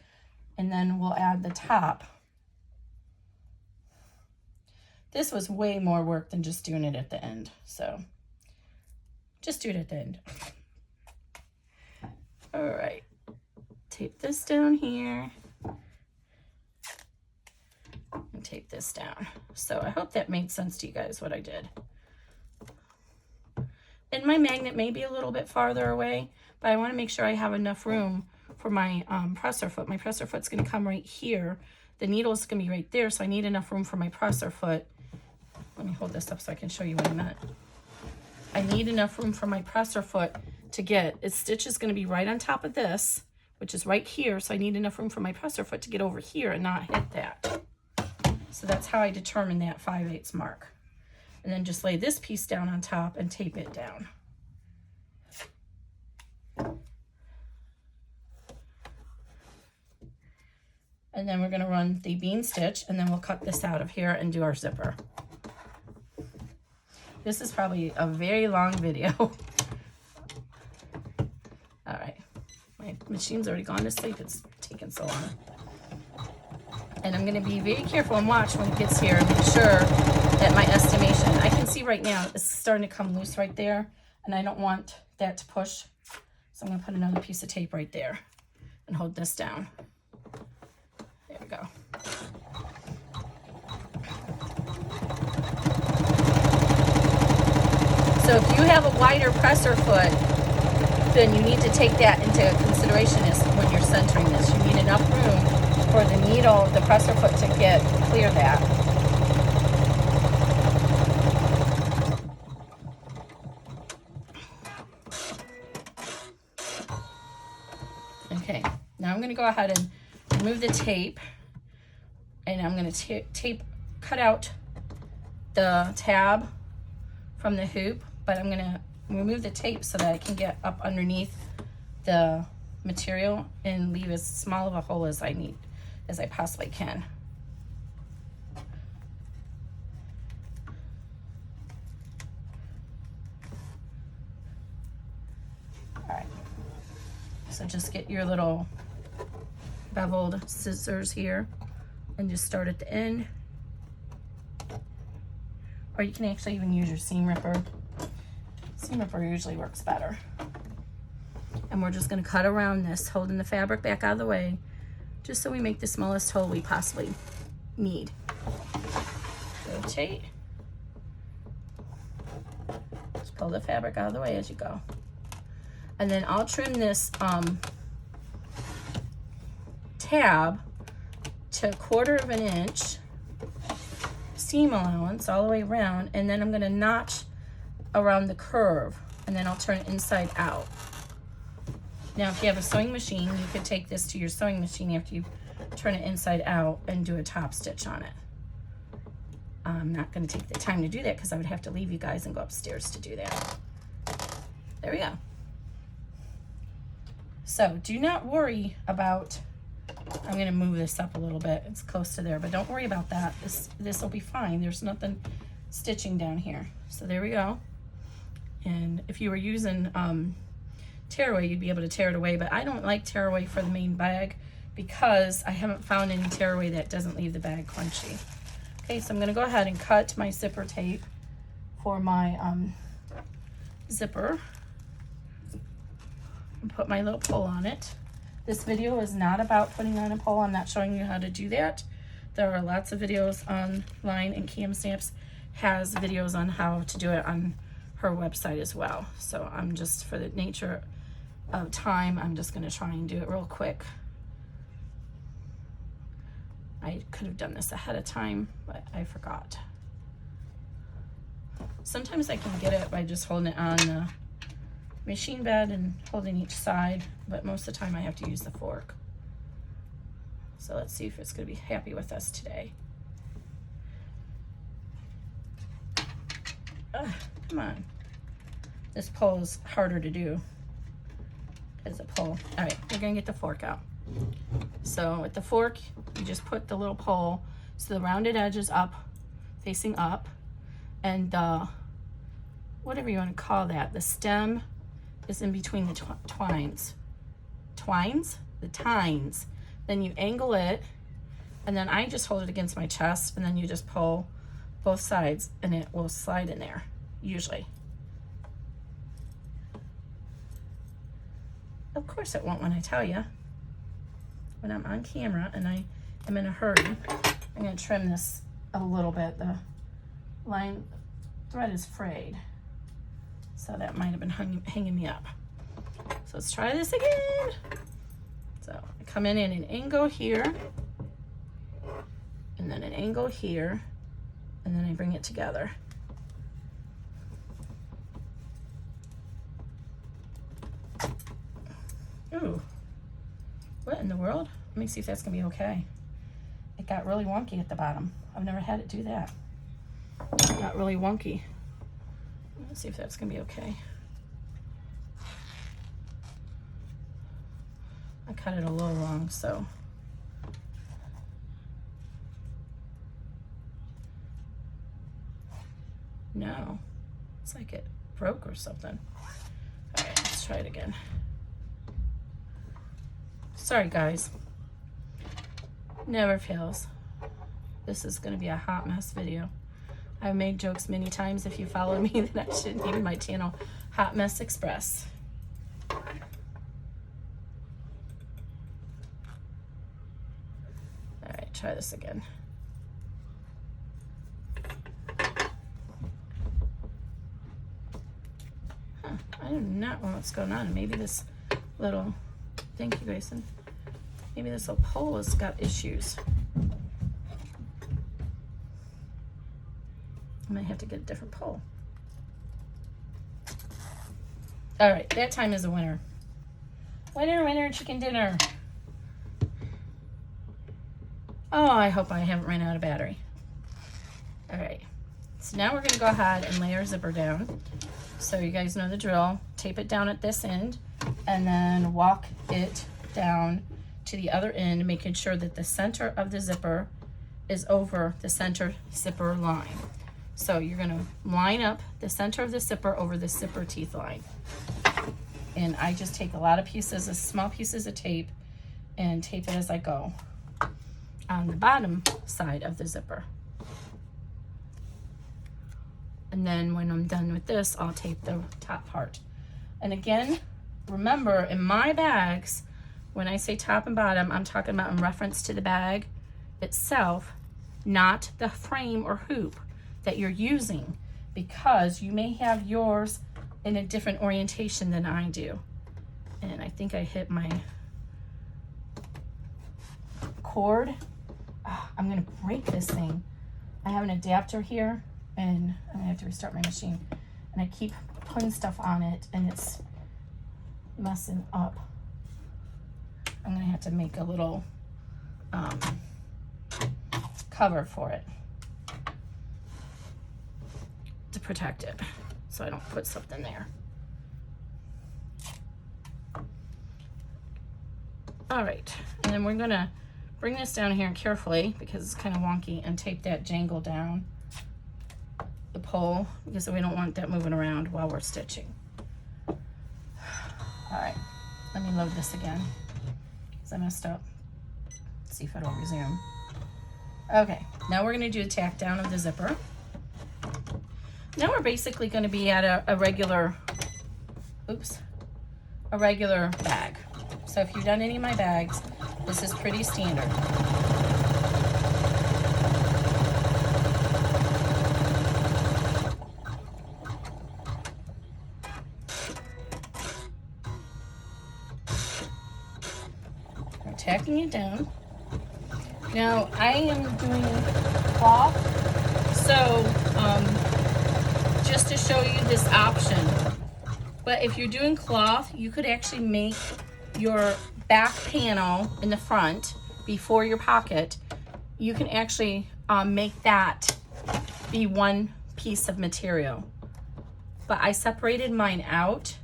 and then we'll add the top. This was way more work than just doing it at the end, so just do it at the end. All right, tape this down here, and tape this down. So I hope that made sense to you guys, what I did. And my magnet may be a little bit farther away, but I want to make sure I have enough room for my presser foot. My presser foot's going to come right here. The needle's going to be right there, so I need enough room for my presser foot. Let me hold this up so I can show you what I meant. I need enough room for my presser foot to get, its stitch is going to be right on top of this, which is right here, so I need enough room for my presser foot to get over here and not hit that. So that's how I determine that 5/8 mark. And then just lay this piece down on top and tape it down. And then we're going to run the bean stitch, and then we'll cut this out of here and do our zipper. This is probably a very long video. All right, my machine's already gone to sleep. It's taken so long. And I'm going to be very careful and watch when it gets here and make sure that my estimation, I can see right now it's starting to come loose right there, and I don't want that to push. So I'm going to put another piece of tape right there and hold this down. There we go. So if you have a wider presser foot, then you need to take that into consideration when you're centering this. You need enough room for the needle, the presser foot to clear that. go ahead and remove the tape, and I'm gonna cut out the tab from the hoop, but I'm gonna remove the tape so that I can get up underneath the material and leave as small of a hole as I possibly can. All right, so just get your little beveled scissors here and just start at the end, or you can actually even use your seam ripper. Seam ripper usually works better. And we're just gonna cut around this, holding the fabric back out of the way, just so we make the smallest hole we possibly need. Rotate. Just pull the fabric out of the way as you go. And then I'll trim this tab to 1/4 of an inch seam allowance all the way around, and then I'm gonna notch around the curve, and then I'll turn it inside out. Now, if you have a sewing machine, you could take this to your sewing machine after you turn it inside out and do a top stitch on it. I'm not gonna take the time to do that because I would have to leave you guys and go upstairs to do that. There we go. So do not worry about, I'm gonna move this up a little bit, it's close to there, but don't worry about that. This will be fine. There's nothing stitching down here. So there we go. And if you were using tearaway, you'd be able to tear it away, but I don't like tearaway for the main bag because I haven't found any tearaway that doesn't leave the bag crunchy. Okay, so I'm gonna go ahead and cut my zipper tape for my zipper and put my little pole on it. This video is not about putting on a pole. I'm not showing you how to do that. There are lots of videos online, and Cam Stamps has videos on how to do it on her website as well. So I'm just, for the nature of time, I'm just gonna try and do it real quick. I could have done this ahead of time, but I forgot. Sometimes I can get it by just holding it on the machine bed and holding each side, but most of the time I have to use the fork. So let's see if it's gonna be happy with us today. Come on. This pole is harder to do as a pole. All right, we're gonna get the fork out. So with the fork, you just put the little pole so the rounded edge is up, facing up, and the, whatever you want to call that, the stem is in between the twines. Twines? The tines. Then you angle it, and then I just hold it against my chest, and then you just pull both sides, and it will slide in there, usually. Of course it won't when I tell you. When I'm on camera and I am in a hurry, I'm gonna trim this a little bit. The line thread is frayed, so that might have been hanging me up. So let's try this again. So I come in an angle here, and then an angle here, and then I bring it together. Ooh, what in the world? Let me see if that's gonna be okay. It got really wonky at the bottom. I've never had it do that. It got really wonky. Let's see if that's gonna be okay. I cut it a little wrong, so. No, it's like it broke or something. All right, let's try it again. Sorry guys, never fails. This is gonna be a hot mess video. I've made jokes many times, if you follow me, that I should name my channel Hot Mess Express. All right, try this again. I do not know what's going on. Maybe this little, thank you Grayson, maybe this little pole has got issues. I might have to get a different pole. All right, that time is a winner. Winner, winner, chicken dinner. Oh, I hope I haven't ran out of battery. All right, so now we're gonna go ahead and lay our zipper down. So you guys know the drill. Tape it down at this end and then walk it down to the other end, making sure that the center of the zipper is over the center zipper line. So you're gonna line up the center of the zipper over the zipper teeth line. And I just take a lot of pieces, small pieces of tape, and tape it as I go on the bottom side of the zipper. And then when I'm done with this, I'll tape the top part. And again, remember, in my bags, when I say top and bottom, I'm talking about in reference to the bag itself, not the frame or hoop that you're using, because you may have yours in a different orientation than I do. And I think I hit my cord. Oh, I'm gonna break this thing. I have an adapter here and I'm gonna have to restart my machine. And I keep putting stuff on it and it's messing up. I'm gonna have to make a little cover for it to protect it so I don't put something there. All right, and then we're gonna bring this down here carefully because it's kind of wonky and tape that jangle down the pole because we don't want that moving around while we're stitching. All right, let me load this again because I messed up. Let's see if it'll resume. Okay, now we're gonna do the tack down of the zipper. Now we're basically gonna be at a regular, a regular bag. So if you've done any of my bags, this is pretty standard. I'm tacking it down. Now I am doing cloth, so just to show you this option. But if you're doing cloth, you could actually make your back panel in the front before your pocket. You can actually make that be one piece of material. But I separated mine out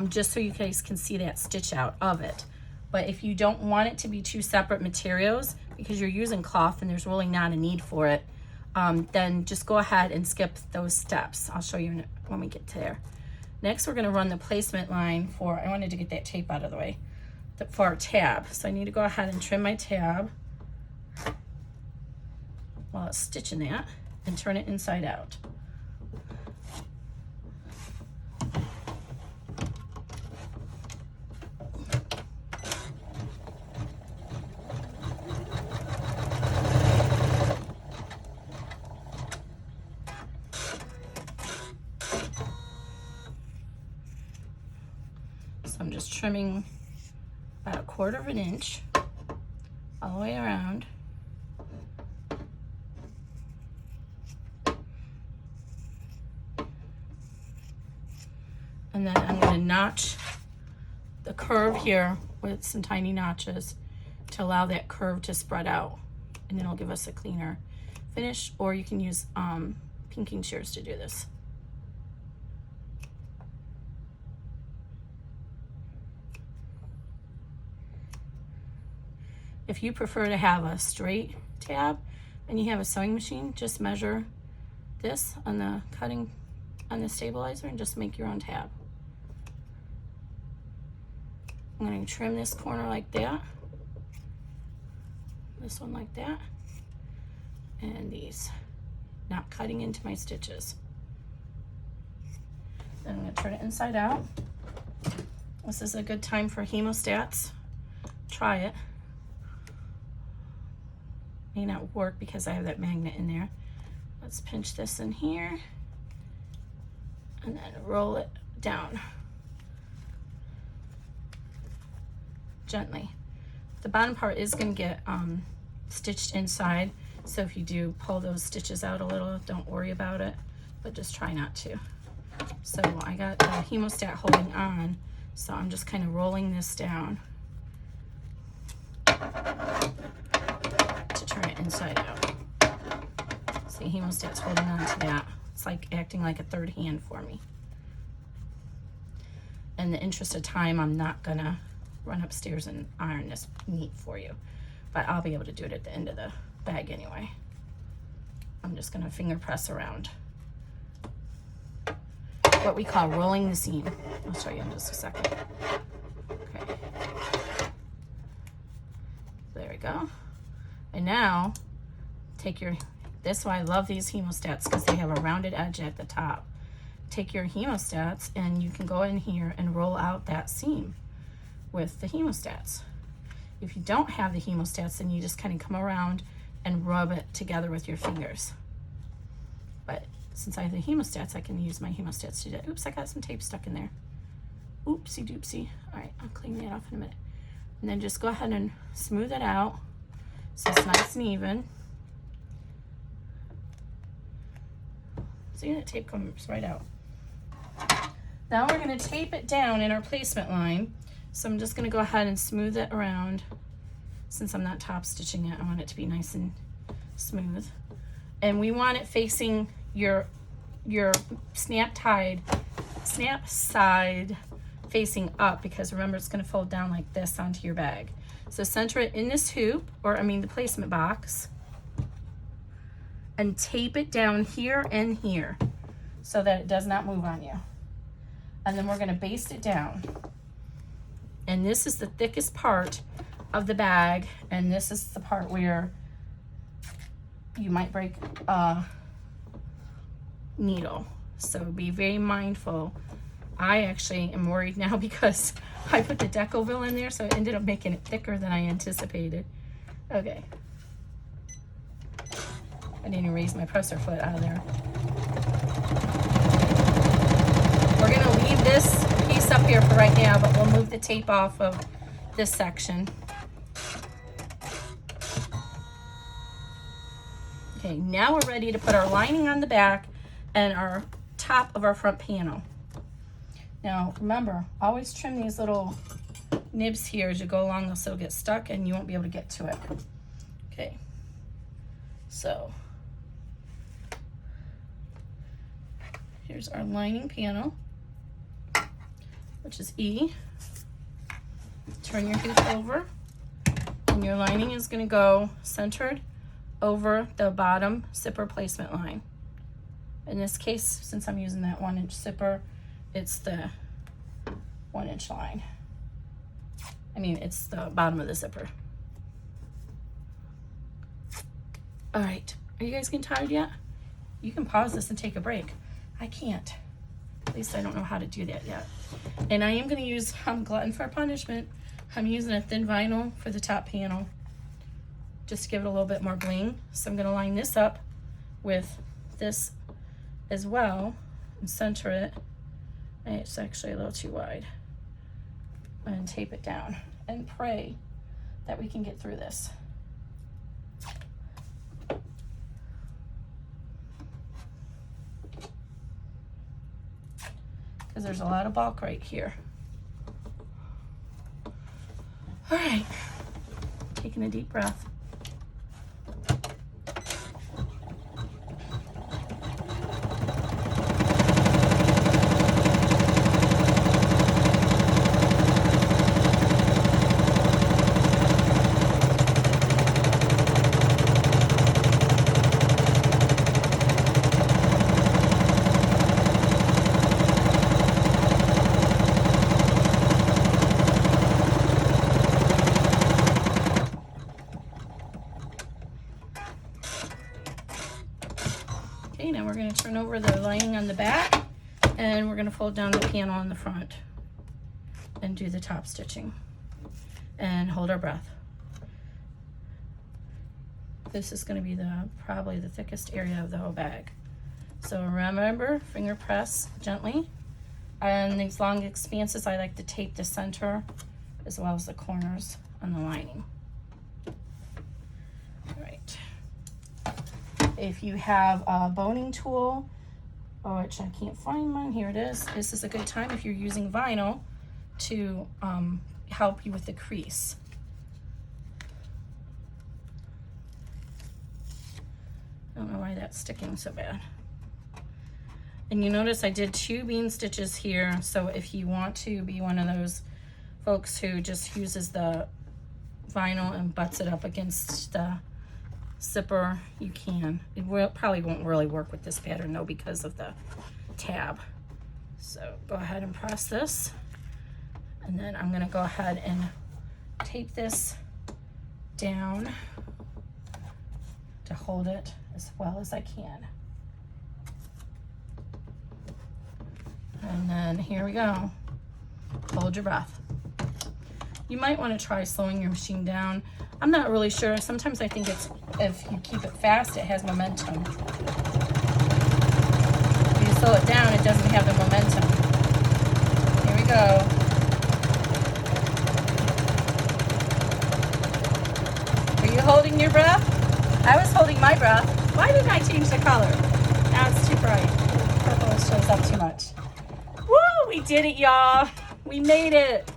just so you guys can see that stitch out of it. But if you don't want it to be two separate materials because you're using cloth and there's really not a need for it, then just go ahead and skip those steps. I'll show you when we get to there. Next, we're gonna run the placement line for, I wanted to get that tape out of the way, for our tab. So I need to go ahead and trim my tab while it's stitching that and turn it inside out. I'm just trimming about 1/4 of an inch all the way around. And then I'm going to notch the curve here with some tiny notches to allow that curve to spread out, and it'll give us a cleaner finish, or you can use pinking shears to do this. If you prefer to have a straight tab and you have a sewing machine, just measure this on the cutting, on the stabilizer, and just make your own tab. I'm going to trim this corner like that, this one like that, and these, not cutting into my stitches. Then I'm going to turn it inside out. This is a good time for hemostats. Try it. May not work because I have that magnet in there. Let's pinch this in here and then roll it down gently. The bottom part is going to get stitched inside, so if you do pull those stitches out a little, don't worry about it, but just try not to. So I got the hemostat holding on, so I'm just kind of rolling this down. inside out. See, hemostat's holding on to that. It's like acting like a third hand for me. In the interest of time, I'm not gonna run upstairs and iron this neat for you, but I'll be able to do it at the end of the bag anyway. I'm just gonna finger press around. What we call rolling the seam. I'll show you in just a second. Okay. There we go. And now, take your, that's why I love these hemostats, because they have a rounded edge at the top. Take your hemostats and you can go in here and roll out that seam with the hemostats. If you don't have the hemostats, then you just kind of come around and rub it together with your fingers. But since I have the hemostats, I can use my hemostats to do that. Oops, I got some tape stuck in there. Oopsie doopsie. All right, I'll clean that off in a minute. And then just go ahead and smooth it out so it's nice and even. See, that tape comes right out. Now we're going to tape it down in our placement line. So I'm just going to go ahead and smooth it around. Since I'm not top stitching it, I want it to be nice and smooth. And we want it facing your snap side facing up, because remember it's going to fold down like this onto your bag. So center it in this hoop, or I mean the placement box, and tape it down here and here so that it does not move on you. And then we're going to baste it down. And this is the thickest part of the bag, and this is the part where you might break a needle. So be very mindful. I actually am worried now because I put the Decovil in there, so it ended up making it thicker than I anticipated. Okay. I didn't erase my presser foot out of there. We're going to leave this piece up here for right now, but we'll move the tape off of this section. Okay, now we're ready to put our lining on the back and our top of our front panel. Now remember, always trim these little nibs here as you go along, so it'll get stuck and you won't be able to get to it. Okay, so here's our lining panel, which is E. Turn your hoop over, and your lining is going to go centered over the bottom zipper placement line. In this case, since I'm using that 1-inch zipper, it's the 1-inch line. I mean, it's the bottom of the zipper. All right, are you guys getting tired yet? You can pause this and take a break. I can't. At least I don't know how to do that yet. And I am going to use, I'm glutton for punishment. I'm using a thin vinyl for the top panel, just to give it a little bit more bling. So I'm going to line this up with this as well and center it. And it's actually a little too wide. And tape it down and pray that we can get through this. Because there's a lot of bulk right here. All right, taking a deep breath. Okay, now we're going to turn over the lining on the back, and we're going to fold down the panel on the front and do the top stitching and hold our breath. This is going to be probably the thickest area of the whole bag. So remember, finger press gently. And these long expanses, I like to tape the center as well as the corners on the lining. All right. If you have a boning tool, which I can't find mine, here it is. This is a good time if you're using vinyl to help you with the crease. I don't know why that's sticking so bad. And you notice I did 2 bean stitches here, so if you want to be one of those folks who just uses the vinyl and butts it up against the zipper, you can. It probably won't really work with this pattern though because of the tab. So go ahead and press this, and then I'm gonna go ahead and tape this down to hold it as well as I can. And then here we go. Hold your breath. You might want to try slowing your machine down. I'm not really sure. Sometimes I think it's, if you keep it fast, it has momentum. If you slow it down, it doesn't have the momentum. Here we go. Are you holding your breath? I was holding my breath. Why didn't I change the color? Now it's too bright. Purple shows up too much. Woo! We did it, y'all. We made it.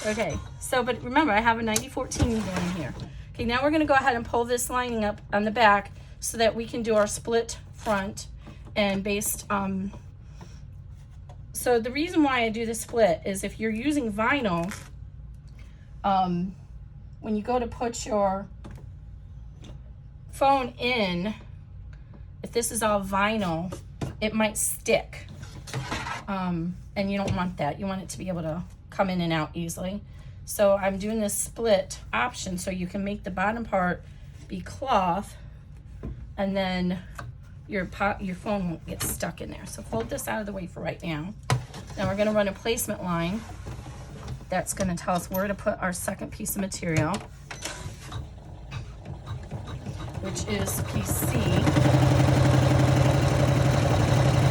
Okay, so, but remember, I have a 90-14 needle in here. Okay, now we're going to go ahead and pull this lining up on the back so that we can do our split front and based, so the reason why I do the split is if you're using vinyl, when you go to put your phone in, if this is all vinyl, it might stick. And you don't want that. You want it to be able to come in and out easily. So I'm doing this split option so you can make the bottom part be cloth, and then your phone won't get stuck in there. So fold this out of the way for right now. Now we're gonna run a placement line that's gonna tell us where to put our second piece of material, which is piece C.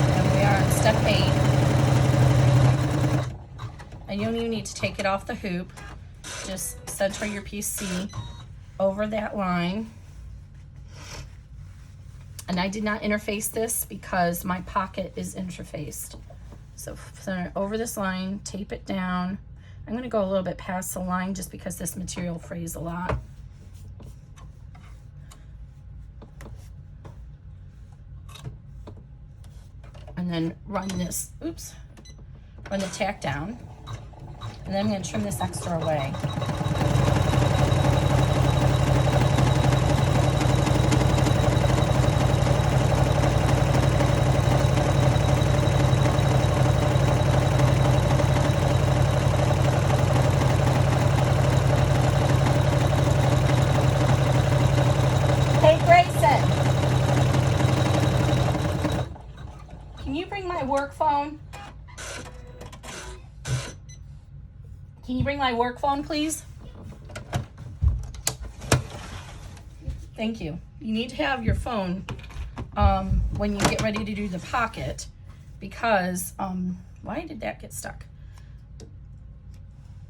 And we are on step 8. And you don't even need to take it off the hoop. Just center your piece C over that line. And I did not interface this because my pocket is interfaced. So center it over this line, tape it down. I'm gonna go a little bit past the line just because this material frays a lot. And then run this, run the tack down. And then I'm going to trim this extra away. Hey, Grayson, can you bring my work phone? Can you bring my work phone, please? Thank you. You need to have your phone when you get ready to do the pocket because, why did that get stuck?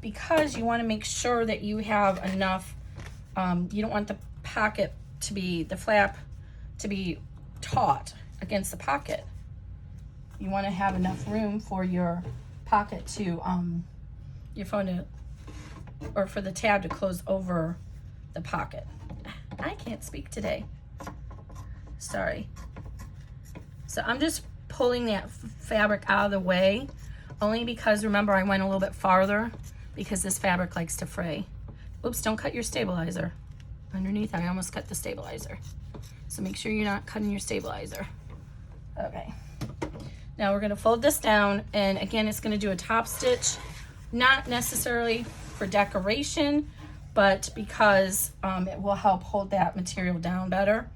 Because you want to make sure that you have enough, you don't want the pocket to be, the flap to be taut against the pocket. You want to have enough room for your pocket to, your phone to, or for the tab to close over the pocket. I can't speak today. Sorry. So I'm just pulling that fabric out of the way, only because remember I went a little bit farther because this fabric likes to fray. Oops, don't cut your stabilizer. Underneath, I almost cut the stabilizer. So make sure you're not cutting your stabilizer. Okay. Now we're gonna fold this down, and again, it's gonna do a top stitch. Not necessarily for decoration, but because it will help hold that material down better.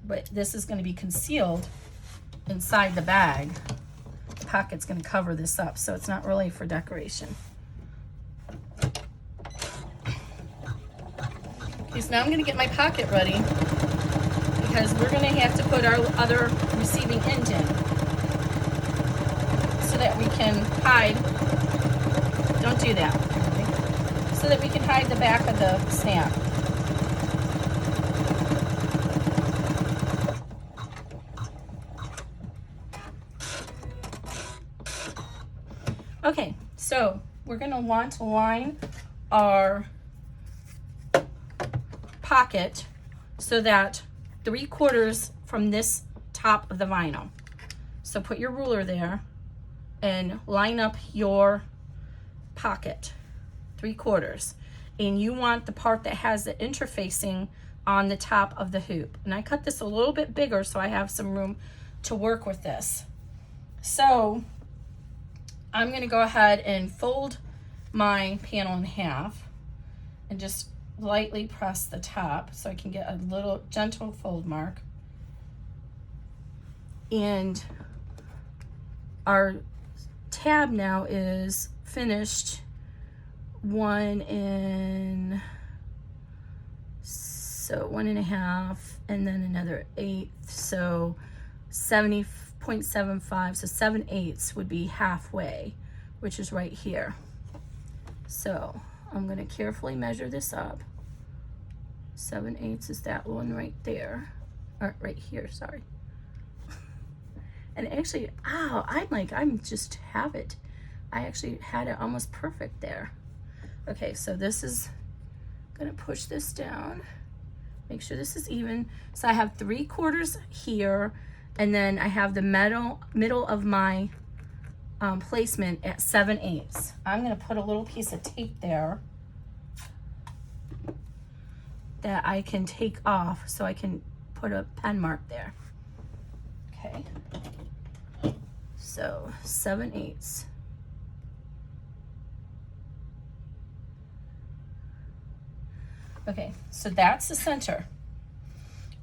But this is going to be concealed inside the bag. The pocket's going to cover this up, so it's not really for decoration. Okay, so now I'm going to get my pocket ready because we're going to have to put our other receiving end in so that we can hide. Don't do that. So that we can hide the back of the snap. Okay, so we're going to want to line our pocket so that 3/4 from this top of the vinyl. So put your ruler there and line up your pocket, 3/4. And you want the part that has the interfacing on the top of the hoop. And I cut this a little bit bigger so I have some room to work with this. So I'm gonna go ahead and fold my panel in half and just lightly press the top so I can get a little gentle fold mark. And our tab now is finished 1 1.5 and then another 1/8, so 70.75, so 7/8 would be halfway, which is right here. So I'm going to carefully measure this up. 7/8 is that one right there, or right here, sorry. And actually, oh, I'm just have it. I actually had it almost perfect there. Okay, so this is gonna push this down. Make sure this is even. So I have 3/4 here, and then I have the middle of my placement at 7/8. I'm gonna put a little piece of tape there that I can take off so I can put a pen mark there. Okay. So 7/8. Okay, so that's the center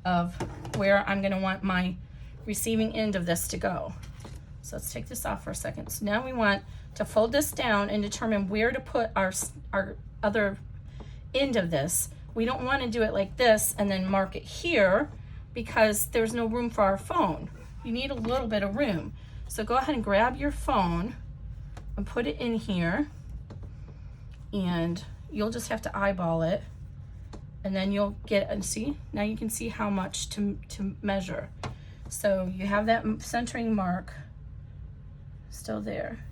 of where I'm going to want my receiving end of this to go. So let's take this off for a second. So now we want to fold this down and determine where to put our other end of this. We don't want to do it like this and then mark it here because there's no room for our phone. You need a little bit of room. So go ahead and grab your phone and put it in here, and you'll just have to eyeball it. And then you'll get, and see, now you can see how much to measure. So you have that centering mark still there.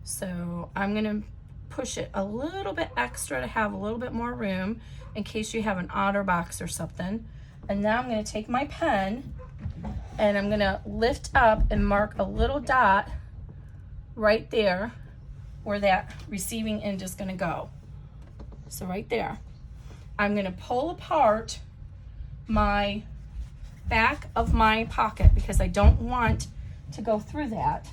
So I'm gonna push it a little bit extra to have a little bit more room in case you have an otter box or something. And now I'm gonna take my pen and I'm gonna lift up and mark a little dot right there where that receiving end is gonna go. So right there. I'm gonna pull apart my back of my pocket because I don't want to go through that.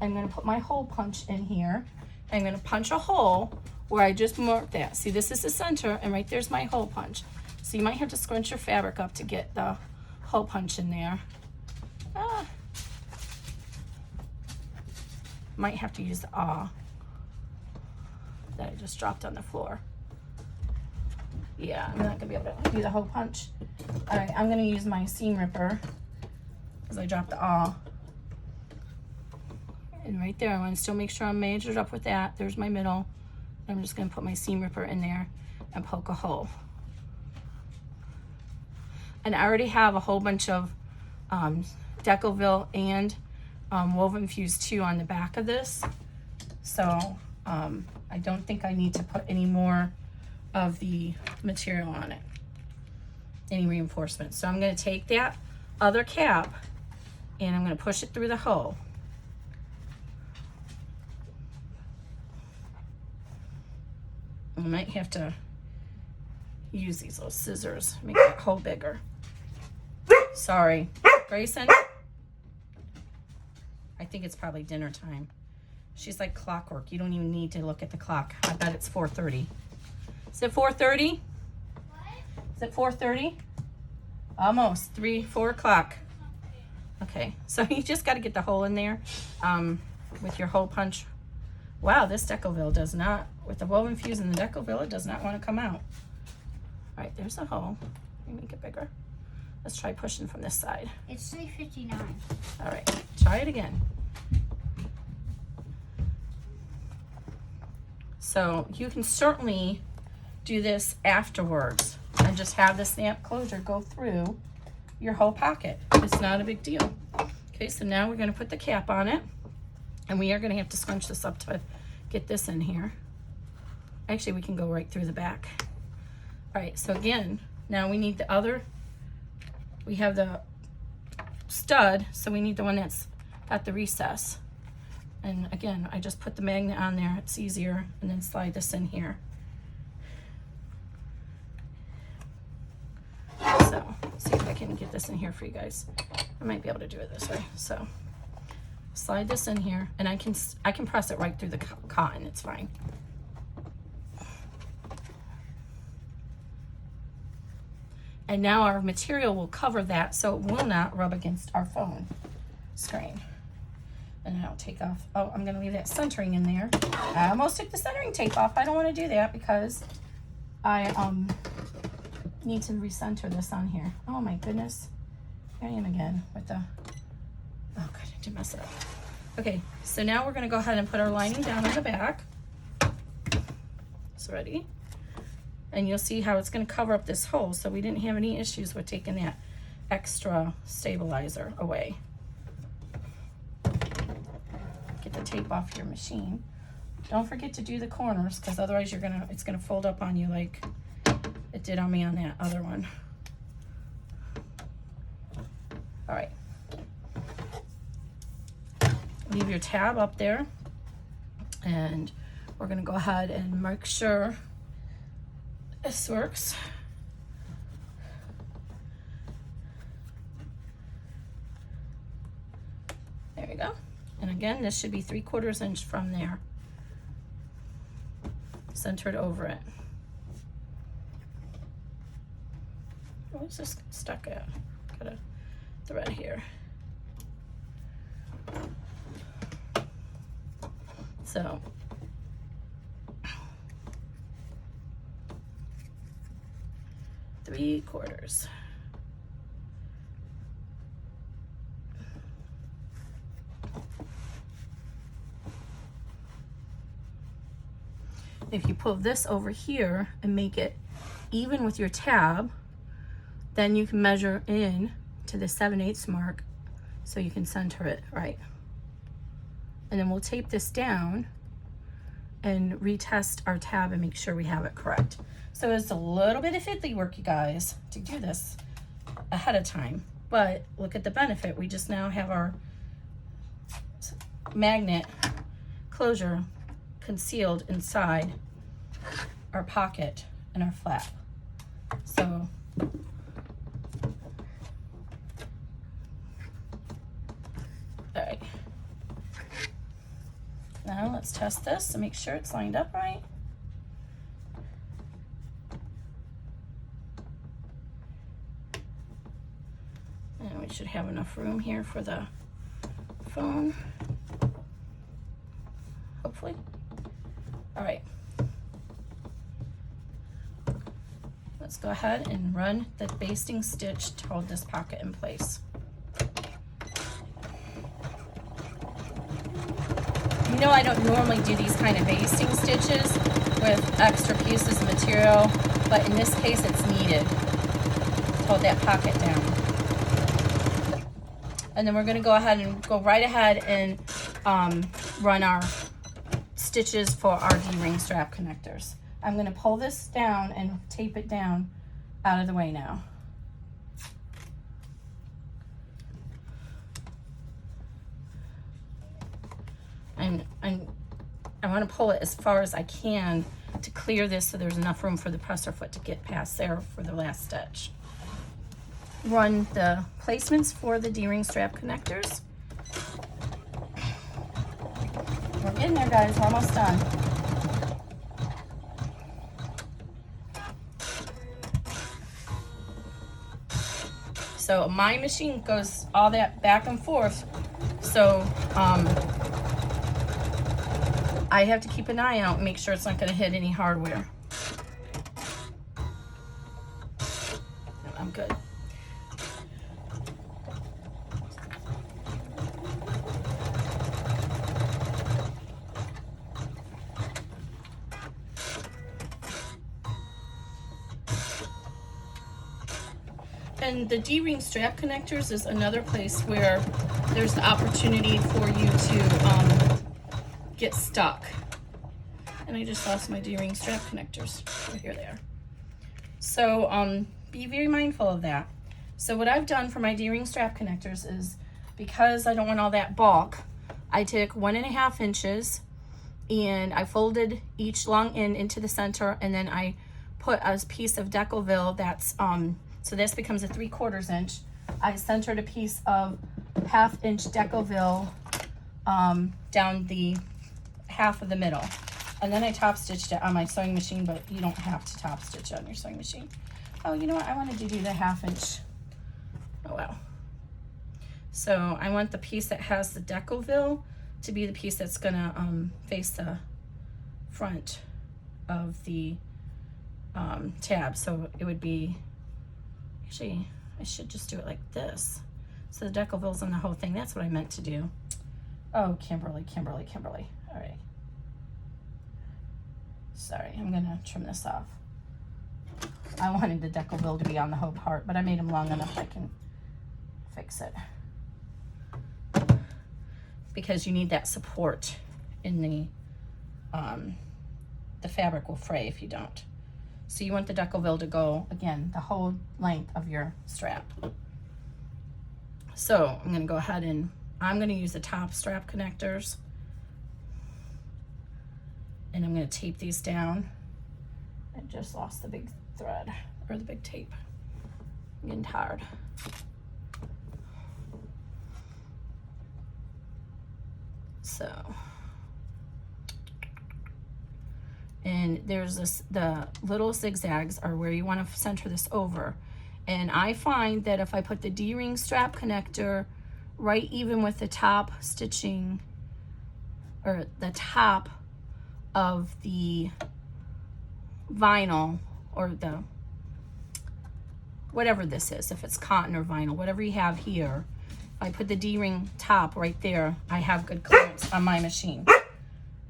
I'm gonna put my hole punch in here. I'm gonna punch a hole where I just marked that. See, this is the center, and right there's my hole punch. So you might have to scrunch your fabric up to get the hole punch in there. Might have to use the awl that I just dropped on the floor. Yeah, I'm not gonna be able to do the hole punch. All right, I'm gonna use my seam ripper because I dropped the awl. And right there, I want to still make sure I'm measured up with that. There's my middle. I'm just gonna put my seam ripper in there and poke a hole. And I already have a whole bunch of Decoville and woven fuse 2 on the back of this. So I don't think I need to put any more of the material on it, any reinforcement. So I'm going to take that other cap and I'm going to push it through the hole. I might have to use these little scissors, make that hole bigger. Sorry, Grayson. I think it's probably dinner time. She's like clockwork. You don't even need to look at the clock. I bet it's 4:30. Is it 4:30? Is it 4:30? Almost 4 o'clock. Okay, so you just got to get the hole in there with your hole punch. Wow, this Decoville does not, with the woven fuse and the Decoville, it does not want to come out. All right, there's the hole. Let me make it bigger. Let's try pushing from this side. It's 3:59. All right, try it again. So you can certainly do this afterwards and just have the snap closure go through your whole pocket. It's not a big deal. Okay, so now we're going to put the cap on it, and we are going to have to scrunch this up to get this in here. Actually, we can go right through the back. All right, so again, now we need the other, we have the stud, so we need the one that's got the recess. And again, I just put the magnet on there, it's easier, and then slide this in here. So, see if I can get this in here for you guys. I might be able to do it this way. So, slide this in here, and I can press it right through the cotton, it's fine. And now our material will cover that so it will not rub against our phone screen. And I'll take off, oh, I'm gonna leave that centering in there. I almost took the centering tape off. I don't wanna do that because I need to recenter this on here. Oh my goodness. Here I am again with the, oh god, I did mess it up. Okay, so now we're gonna go ahead and put our lining down on the back. It's ready. And you'll see how it's going to cover up this hole, so we didn't have any issues with taking that extra stabilizer away. Get the tape off your machine. Don't forget to do the corners, because otherwise it's gonna fold up on you like it did on me on that other one. All right. Leave your tab up there, and we're gonna go ahead and make sure this works. There we go. And again, this should be 3/4 inch from there, centered over it. Where's this stuck at? Got a thread here. So three-quarters. If you pull this over here and make it even with your tab, then you can measure in to the 7/8 mark so you can center it right. And then we'll tape this down and retest our tab and make sure we have it correct. So it's a little bit of fiddly work, you guys, to do this ahead of time. But look at the benefit. We just now have our magnet closure concealed inside our pocket and our flap. So all right. Now let's test this to make sure it's lined up right. And we should have enough room here for the phone, hopefully. All right. Let's go ahead and run the basting stitch to hold this pocket in place. You know, I don't normally do these kind of basting stitches with extra pieces of material, but in this case it's needed to hold that pocket down. And then we're going to go ahead and go right ahead and run our stitches for our D-ring strap connectors. I'm going to pull this down and tape it down out of the way now. And I want to pull it as far as I can to clear this so there's enough room for the presser foot to get past there for the last stitch. Run the placements for the D-ring strap connectors. We're getting there, guys. We're almost done. So my machine goes all that back and forth. So I have to keep an eye out and make sure it's not going to hit any hardware. I'm good. And the D-ring strap connectors is another place where there's the opportunity for you to get stuck. And I just lost my D-ring strap connectors. Oh, here they are. So be very mindful of that. So what I've done for my D-ring strap connectors is, because I don't want all that bulk, I took 1.5 inches and I folded each long end into the center, and then I put a piece of Decoville that's, so this becomes a 3/4 inch. I centered a piece of 1/2 inch Decoville down the half of the middle. And then I top stitched it on my sewing machine, but you don't have to top stitch it on your sewing machine. Oh, you know what? I wanted to do the 1/2 inch. Oh, well. So I want the piece that has the Decoville to be the piece that's gonna face the front of the tab. So it would be, actually, I should just do it like this. So the Decoville's on the whole thing. That's what I meant to do. Oh, Kimberly. All right. Sorry, I'm gonna trim this off. I wanted the Decoville to be on the whole part, but I made them long enough I can fix it. Because you need that support in the fabric will fray if you don't. So you want the Decoville to go, again, the whole length of your strap. So I'm gonna go ahead and I'm gonna use the top strap connectors, and I'm gonna tape these down. I just lost the big thread, or the big tape. I'm getting tired. So, and there's this, the little zigzags are where you want to center this over. And I find that if I put the D-ring strap connector right even with the top stitching, or the top of the vinyl, or the, whatever this is, if it's cotton or vinyl, whatever you have here, I put the D-ring top right there, I have good clearance on my machine.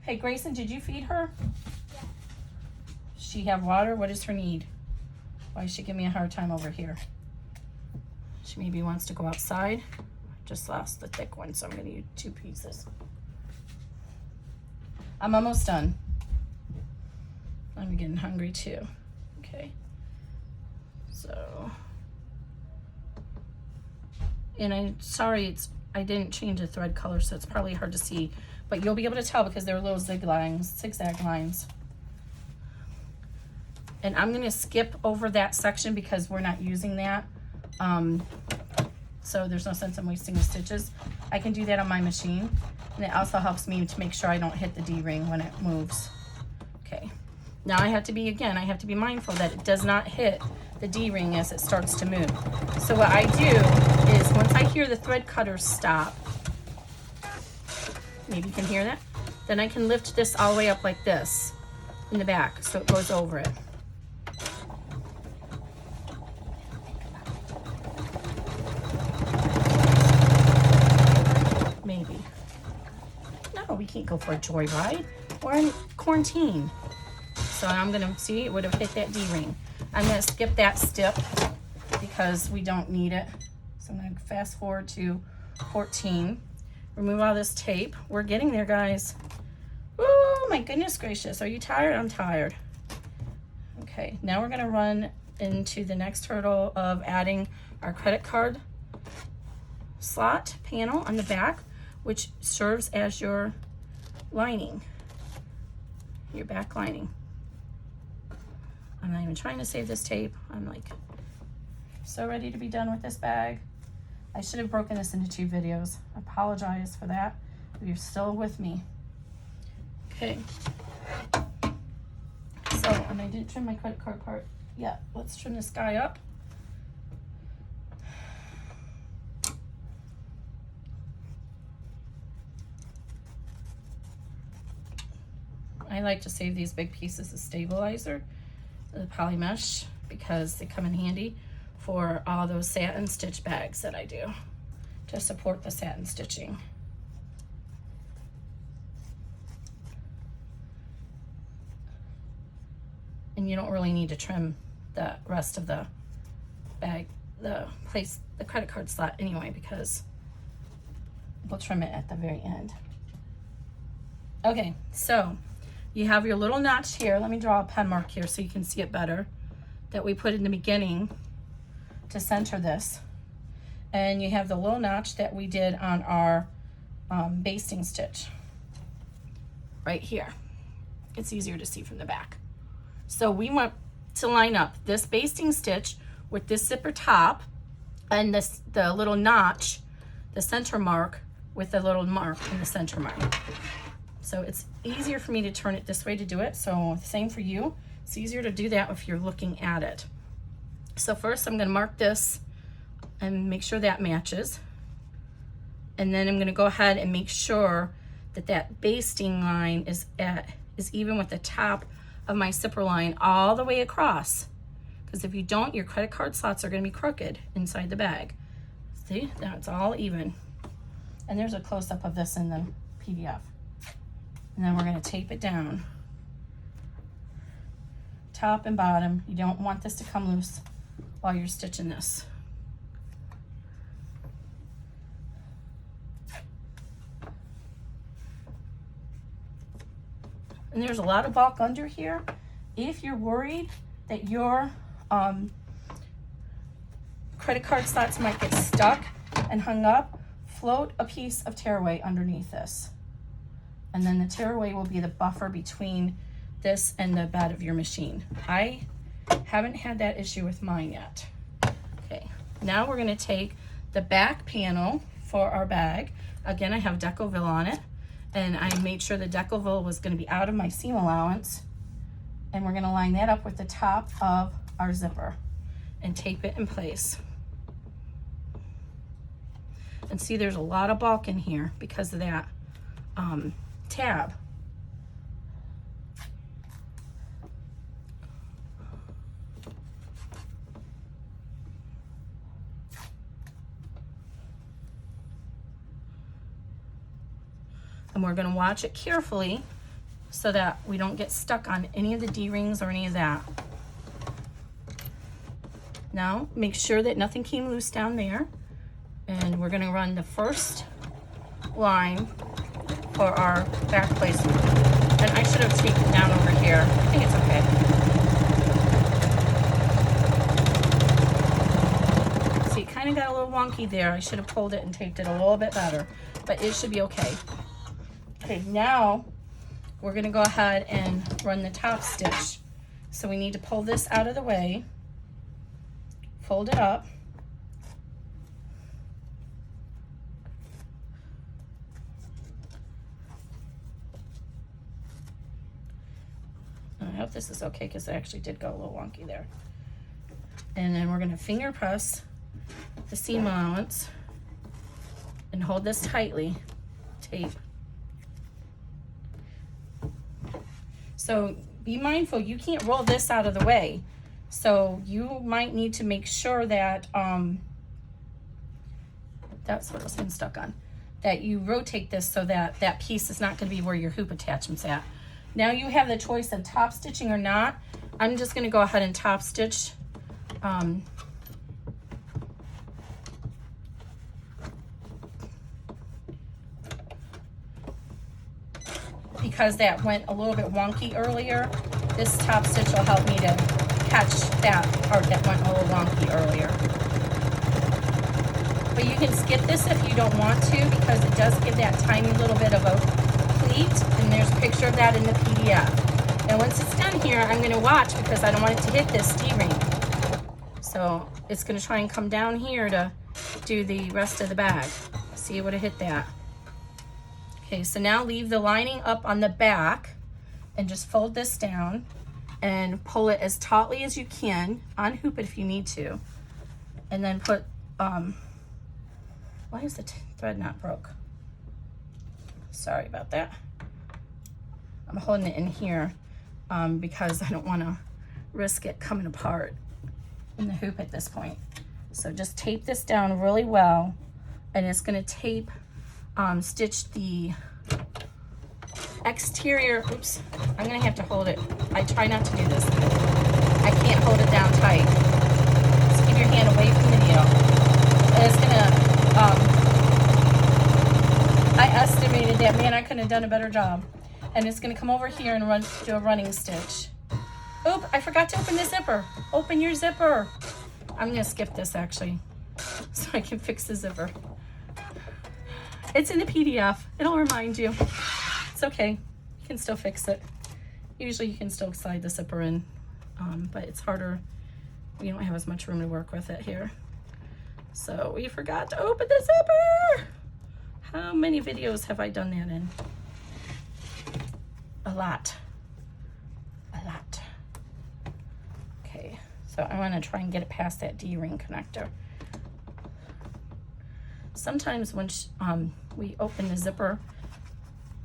Hey, Grayson, did you feed her? Yeah. Does she have water? What is her need? Why is she giving me a hard time over here? She maybe wants to go outside. Just lost the thick one, so I'm gonna use 2 pieces. I'm almost done. I'm getting hungry too. Okay. So, and I'm sorry, I didn't change the thread color, so it's probably hard to see, but you'll be able to tell because there are little zigzag lines. And I'm gonna skip over that section because we're not using that. So there's no sense in wasting the stitches. I can do that on my machine. And it also helps me to make sure I don't hit the D-ring when it moves. Okay. Now I have to be mindful that it does not hit the D-ring as it starts to move. So what I do is, once I hear the thread cutter stop, maybe you can hear that, then I can lift this all the way up like this in the back so it goes over it. Maybe. No, we can't go for a joyride. We're in quarantine. So I'm gonna see, it would have hit that D-ring. I'm gonna skip that step because we don't need it. So I'm gonna fast forward to 14. Remove all this tape. We're getting there, guys. Oh my goodness gracious. Are you tired? I'm tired. Okay, now we're gonna run into the next hurdle of adding our credit card slot panel on the back, which serves as your lining, your back lining. I'm not even trying to save this tape. I'm like so ready to be done with this bag. I should have broken this into 2 videos. I apologize for that, but you're still with me. Okay. So, and I didn't trim my credit card part yet. Let's trim this guy up. I like to save these big pieces as stabilizer, the poly mesh, because they come in handy for all those satin stitch bags that I do to support the satin stitching. And you don't really need to trim the rest of the bag, the credit card slot anyway, because we'll trim it at the very end. Okay, so you have your little notch here. Let me draw a pen mark here so you can see it better, that we put in the beginning to center this. And you have the little notch that we did on our basting stitch right here. It's easier to see from the back. So we want to line up this basting stitch with this zipper top and the little notch, the center mark, with the little mark in the center mark. So it's easier for me to turn it this way to do it. So same for you. It's easier to do that if you're looking at it. So first I'm going to mark this and make sure that matches. And then I'm going to go ahead and make sure that that basting line is even with the top of my zipper line all the way across. Because if you don't, your credit card slots are going to be crooked inside the bag. See, now it's all even. And there's a close-up of this in the PDF. And then we're going to tape it down. Top and bottom. You don't want this to come loose while you're stitching this. And there's a lot of bulk under here. If you're worried that your credit card slots might get stuck and hung up, float a piece of tearaway underneath this. And then the tearaway will be the buffer between this and the bed of your machine. I haven't had that issue with mine yet. Okay, now we're gonna take the back panel for our bag. Again, I have Decoville on it, and I made sure the Decoville was gonna be out of my seam allowance. And we're gonna line that up with the top of our zipper and tape it in place. And see, there's a lot of bulk in here because of that tab. And we're going to watch it carefully so that we don't get stuck on any of the D-rings or any of that. Now, make sure that nothing came loose down there. And we're going to run the first line for our back placement. And I should have taped it down over here. I think it's okay. See, it kind of got a little wonky there. I should have pulled it and taped it a little bit better, but it should be okay. Okay, now we're going to go ahead and run the top stitch. So we need to pull this out of the way, fold it up, I hope this is okay because it actually did go a little wonky there. And then we're going to finger press the seam allowance and hold this tightly, tape. So be mindful, you can't roll this out of the way. So you might need to make sure that, that's what I was getting stuck on, that you rotate this so that that piece is not going to be where your hoop attachment's at. Now you have the choice of top stitching or not. I'm just going to go ahead and top stitch. Because that went a little bit wonky earlier, this top stitch will help me to catch that part that went a little wonky earlier. But you can skip this if you don't want to, because it does give that tiny little bit of a pleat, and there's a picture of that in the PDF. And once it's done here, I'm going to watch because I don't want it to hit this D-ring. So it's going to try and come down here to do the rest of the bag. See, it would have hit that. Okay, so now leave the lining up on the back and just fold this down and pull it as tautly as you can. Unhoop it if you need to. And then put, why is the thread not broke? Sorry about that. I'm holding it in here because I don't want to risk it coming apart in the hoop at this point. So just tape this down really well, and it's going to tape, stitch the exterior. Oops, I'm going to have to hold it. I try not to do this. I can't hold it down tight. Just keep your hand away from the needle. And it's going to, I estimated that, man, I couldn't have done a better job. And it's going to come over here and do a running stitch. Oop, I forgot to open the zipper. Open your zipper. I'm gonna skip this actually, so I can fix the zipper. It's in the PDF. It'll remind you. It's okay. You can still fix it. Usually you can still slide the zipper in, but it's harder. We don't have as much room to work with it here. So we forgot to open the zipper. How many videos have I done that in? A lot. A lot. Okay, so I want to try and get it past that D-ring connector. Sometimes when we open the zipper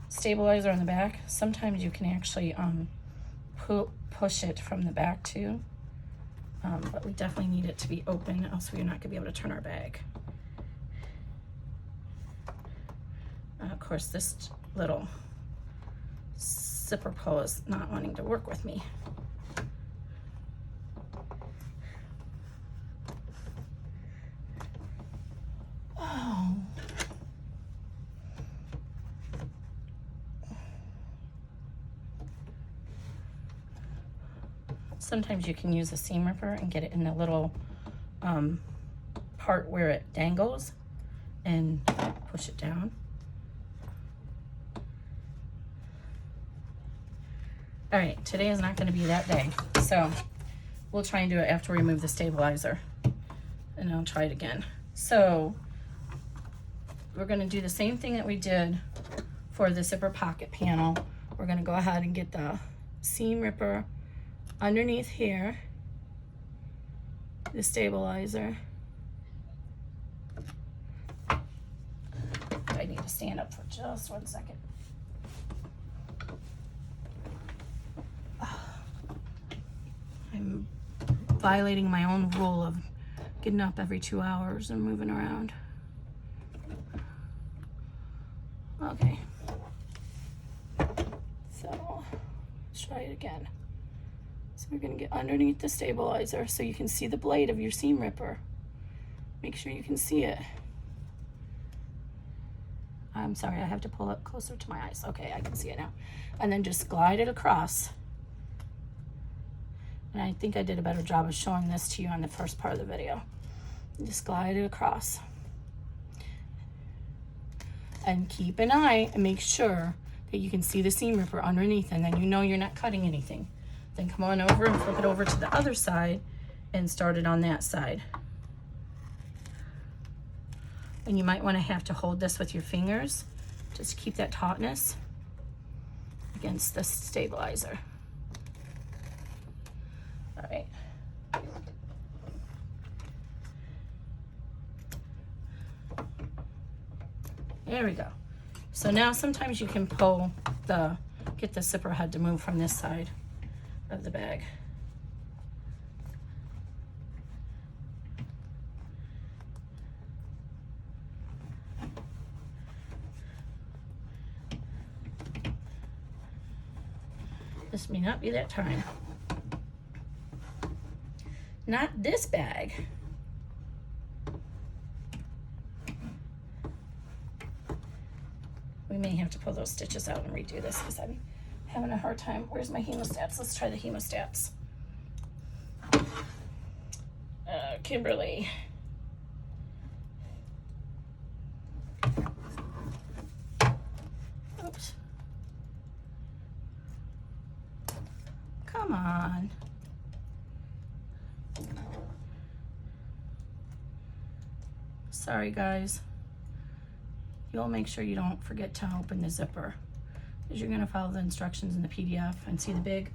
stabilizer on the back, sometimes you can actually push it from the back too. But we definitely need it to be open, else we're not going to be able to turn our bag. Of course, this little zipper pull is not wanting to work with me. Oh. Sometimes you can use a seam ripper and get it in the little part where it dangles and push it down. All right, today is not going to be that day, so we'll try and do it after we remove the stabilizer, and I'll try it again. So we're going to do the same thing that we did for the zipper pocket panel. We're going to go ahead and get the seam ripper underneath here, the stabilizer. I need to stand up for just 1 second. I'm violating my own rule of getting up every 2 hours and moving around. Okay. So let's try it again. So we're going to get underneath the stabilizer so you can see the blade of your seam ripper. Make sure you can see it. I'm sorry, I have to pull it closer to my eyes. Okay, I can see it now. And then just glide it across. And I think I did a better job of showing this to you on the first part of the video. Just glide it across. And keep an eye and make sure that you can see the seam ripper underneath, and then you know you're not cutting anything. Then come on over and flip it over to the other side and start it on that side. And you might want to have to hold this with your fingers just to keep that tautness against the stabilizer. All right. There we go. So now sometimes you can pull get the zipper head to move from this side of the bag. This may not be that time. Not this bag. We may have to pull those stitches out and redo this because I'm having a hard time. Where's my hemostats? Let's try the hemostats. Kimberly. Oops. Come on. Sorry, guys. You'll make sure you don't forget to open the zipper, because you're going to follow the instructions in the PDF and see the big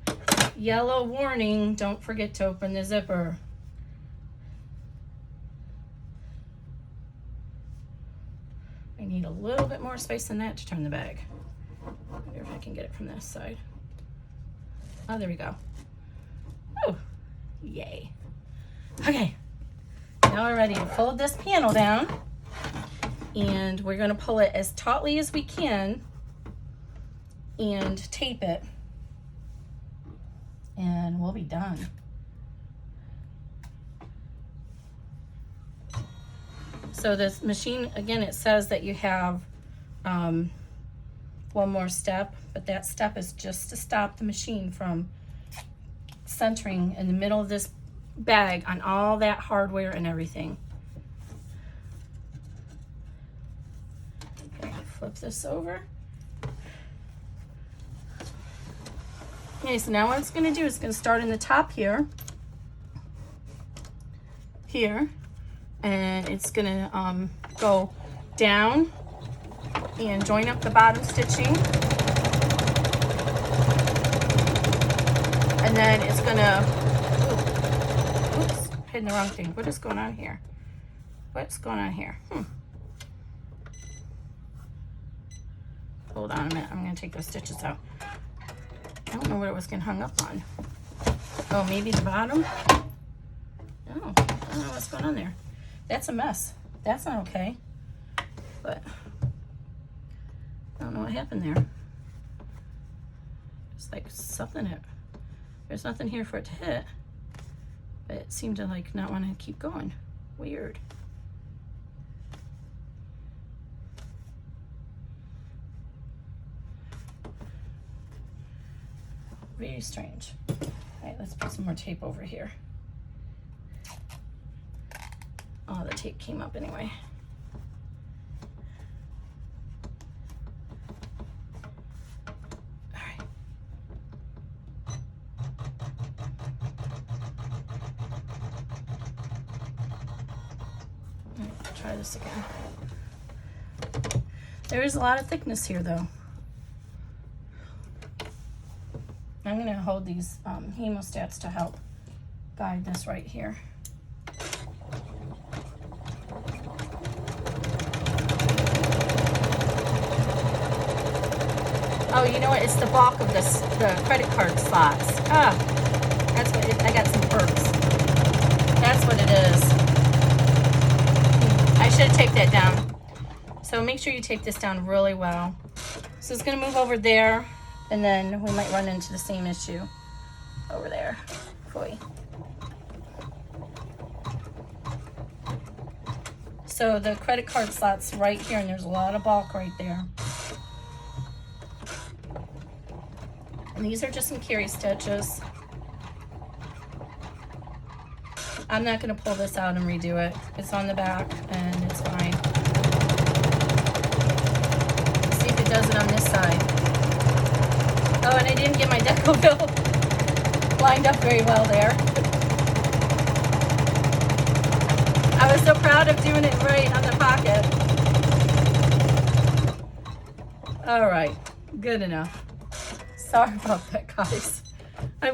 yellow warning, don't forget to open the zipper. I need a little bit more space than that to turn the bag. I wonder if I can get it from this side. Oh, there we go. Oh, yay. Okay, now we're ready to fold this panel down. And we're going to pull it as tautly as we can and tape it, and we'll be done. So this machine, again, it says that you have one more step, but that step is just to stop the machine from centering in the middle of this bag on all that hardware and everything. Okay, flip this over. Okay, so now what it's going to do is it's going to start in the top here, and it's going to go down and join up the bottom stitching, and then it's going to, oops, hitting the wrong thing. What is going on here? What's going on here? Hold on a minute, I'm going to take those stitches out. I don't know what it was getting hung up on. Oh, maybe the bottom? Oh, I don't know what's going on there. That's a mess. That's not okay. But I don't know what happened there. It's like something, there's nothing here for it to hit. But it seemed to like not want to keep going. Weird. Very strange. All right, let's put some more tape over here. Oh, the tape came up anyway. All right. All right, try this again. There is a lot of thickness here though. I'm going to hold these hemostats to help guide this right here. Oh, you know what? It's the bulk of this, the credit card slots. Ah, that's what it, I got some perks. That's what it is. I should have taped that down. So make sure you tape this down really well. So it's going to move over there. And then we might run into the same issue over there. Boy. So the credit card slot's right here, and there's a lot of bulk right there. And these are just some carry stitches. I'm not going to pull this out and redo it. It's on the back, and it's fine. Let's see if it does it on this side. Oh, and I didn't get my deco bill lined up very well there. I was so proud of doing it right on the pocket. All right, good enough. Sorry about that, guys.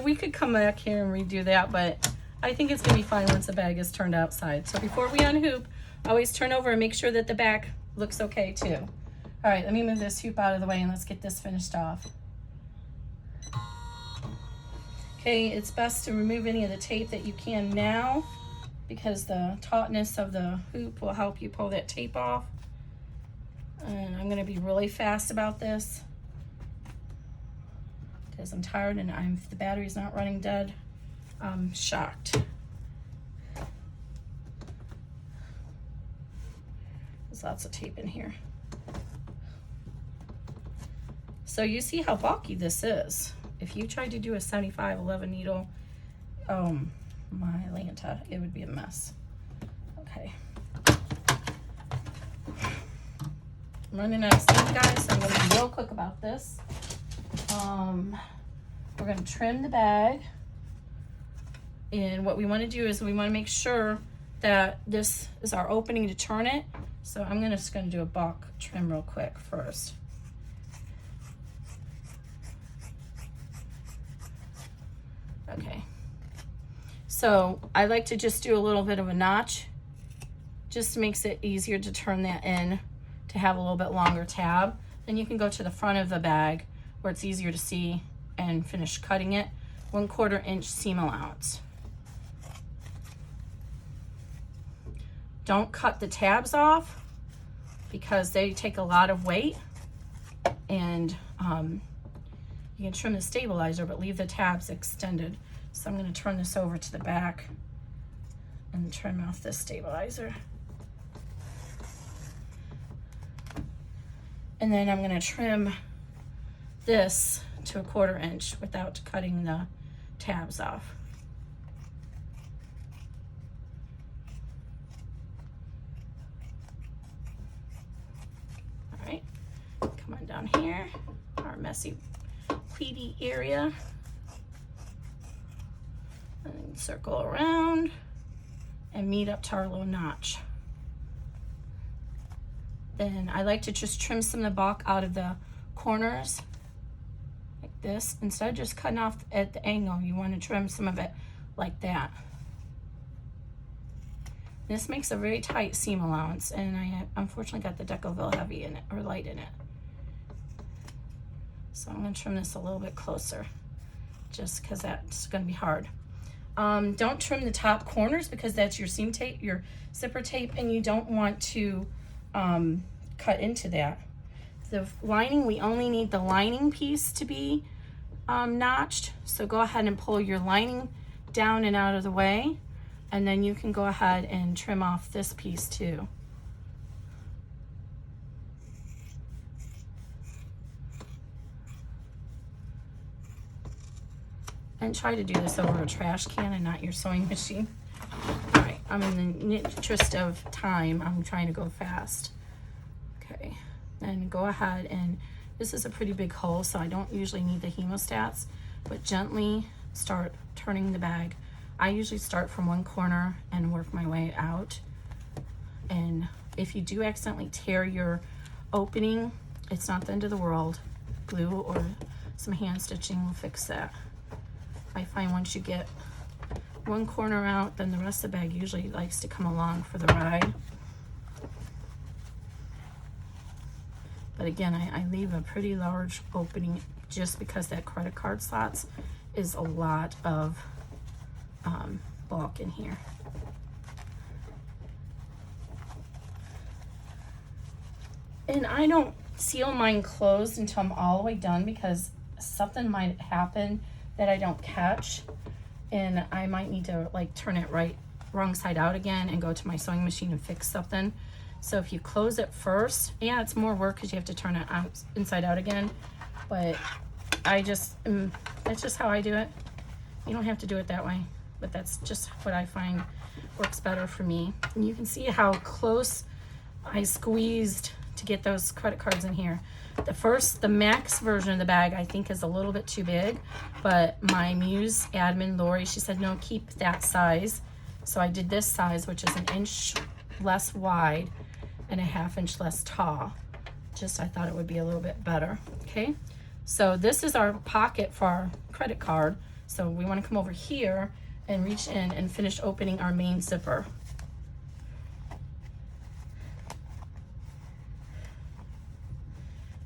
We could come back here and redo that, but I think it's gonna be fine once the bag is turned outside. So before we unhoop, always turn over and make sure that the back looks okay too. All right, let me move this hoop out of the way and let's get this finished off. Okay, it's best to remove any of the tape that you can now because the tautness of the hoop will help you pull that tape off. And I'm going to be really fast about this because I'm tired and the battery's not running dead. I'm shocked. There's lots of tape in here. So you see how bulky this is. If you tried to do a 75/11 needle, my Lanta, it would be a mess. Okay. I'm running out of steam, guys, so I'm going to be real quick about this. We're going to trim the bag. And what we want to do is we want to make sure that this is our opening to turn it. So I'm just going to do a bulk trim real quick first. Okay, so I like to just do a little bit of a notch, just makes it easier to turn that in to have a little bit longer tab. Then you can go to the front of the bag where it's easier to see and finish cutting it. 1/4 inch seam allowance. Don't cut the tabs off because they take a lot of weight, and you can trim the stabilizer, but leave the tabs extended. So I'm going to turn this over to the back and trim off this stabilizer. And then I'm going to trim this to 1/4 inch without cutting the tabs off. down here, our messy pleaty area. And circle around and meet up to our little notch. Then I like to just trim some of the bulk out of the corners like this. Instead of just cutting off at the angle, you want to trim some of it like that. This makes a very tight seam allowance, and I unfortunately got the Decoville heavy in it, or light in it. So I'm going to trim this a little bit closer, just because that's going to be hard. Don't trim the top corners because that's your seam tape, your zipper tape, and you don't want to cut into that. The lining, we only need the lining piece to be notched. So go ahead and pull your lining down and out of the way, and then you can go ahead and trim off this piece too. And try to do this over a trash can and not your sewing machine. All right, I'm in the interest of time, I'm trying to go fast. Okay, then go ahead, and this is a pretty big hole, so I don't usually need the hemostats, but gently start turning the bag. I usually start from one corner and work my way out. And if you do accidentally tear your opening, it's not the end of the world. Glue or some hand stitching will fix that. I find once you get one corner out, then the rest of the bag usually likes to come along for the ride. But again, I leave a pretty large opening just because that credit card slots is a lot of bulk in here. And I don't seal mine closed until I'm all the way done because something might happen that I don't catch, and I might need to like turn it wrong side out again and go to my sewing machine and fix something. So if you close it first, yeah, it's more work because you have to turn it out inside out again, but that's just how I do it. You don't have to do it that way, but that's just what I find works better for me. And you can see how close I squeezed to get those credit cards in here. The max version of the bag I think is a little bit too big, but my muse admin Lori, she said no, keep that size. So I did this size, which is an inch less wide and a ½ inch less tall. Just I thought it would be a little bit better. Okay, so this is our pocket for our credit card. So we want to come over here and reach in and finish opening our main zipper.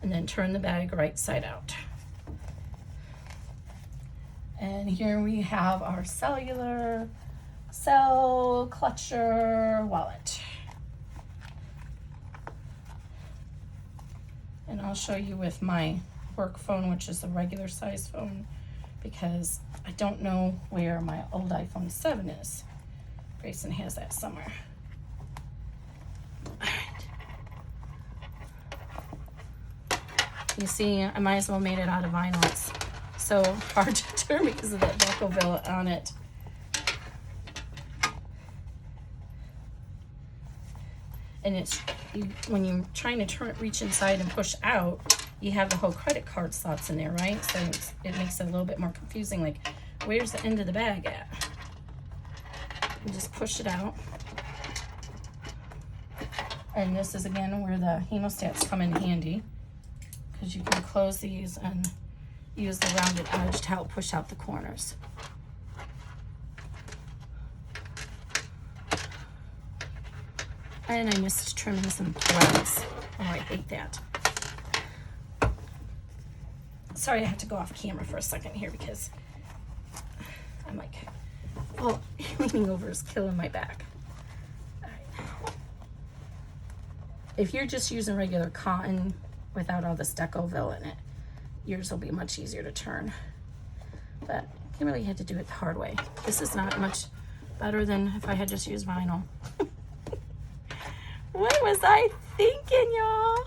And then turn the bag right side out. And here we have our cellular cell clutcher wallet. And I'll show you with my work phone, which is a regular size phone, because I don't know where my old iPhone 7 is. Grayson has that somewhere. All right. You see, I might as well made it out of vinyl. It's so hard to turn because of that Decoville on it. And when you're trying to reach inside and push out, you have the whole credit card slots in there, right? So it makes it a little bit more confusing, like, where's the end of the bag at? You just push it out. And this is, again, where the hemostats come in handy, because you can close these and use the rounded edge to help push out the corners. And I missed trimming some threads. Oh, I hate that. Sorry, I have to go off camera for a second here because I'm like, well, leaning over is killing my back. All right. If you're just using regular cotton without all this Decoville in it, yours will be much easier to turn. But Kimberly had to do it the hard way. This is not much better than if I had just used vinyl. What was I thinking, y'all?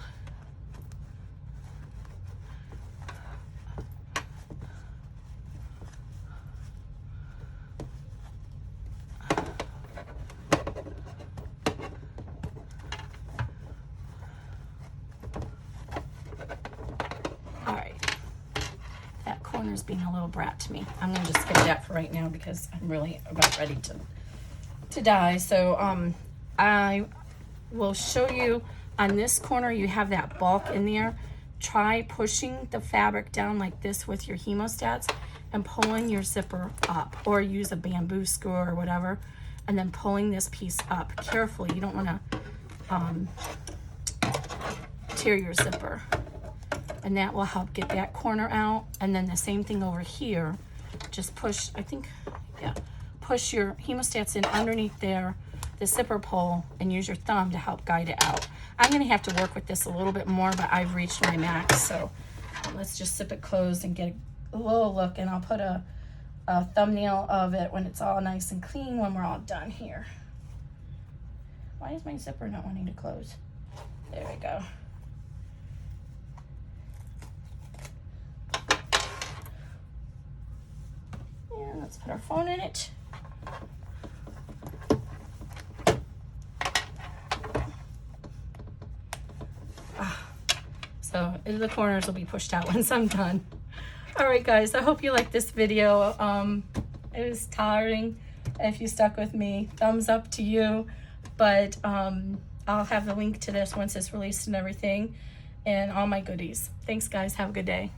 corner's being a little brat to me. I'm gonna just skip that for right now because I'm really about ready to die. So I will show you on this corner, you have that bulk in there. Try pushing the fabric down like this with your hemostats and pulling your zipper up, or use a bamboo screw or whatever, and then pulling this piece up carefully. You don't want to tear your zipper, and that will help get that corner out. And then the same thing over here, just push, push your hemostats in underneath there, the zipper pull, and use your thumb to help guide it out. I'm gonna have to work with this a little bit more, but I've reached my max, so let's just zip it closed and get a little look, and I'll put a thumbnail of it when it's all nice and clean, when we're all done here. Why is my zipper not wanting to close? There we go. And let's put our phone in it. So the corners will be pushed out once I'm done. All right, guys, I hope you liked this video. It was tiring. If you stuck with me, thumbs up to you. But I'll have the link to this once it's released and everything, and all my goodies. Thanks, guys. Have a good day.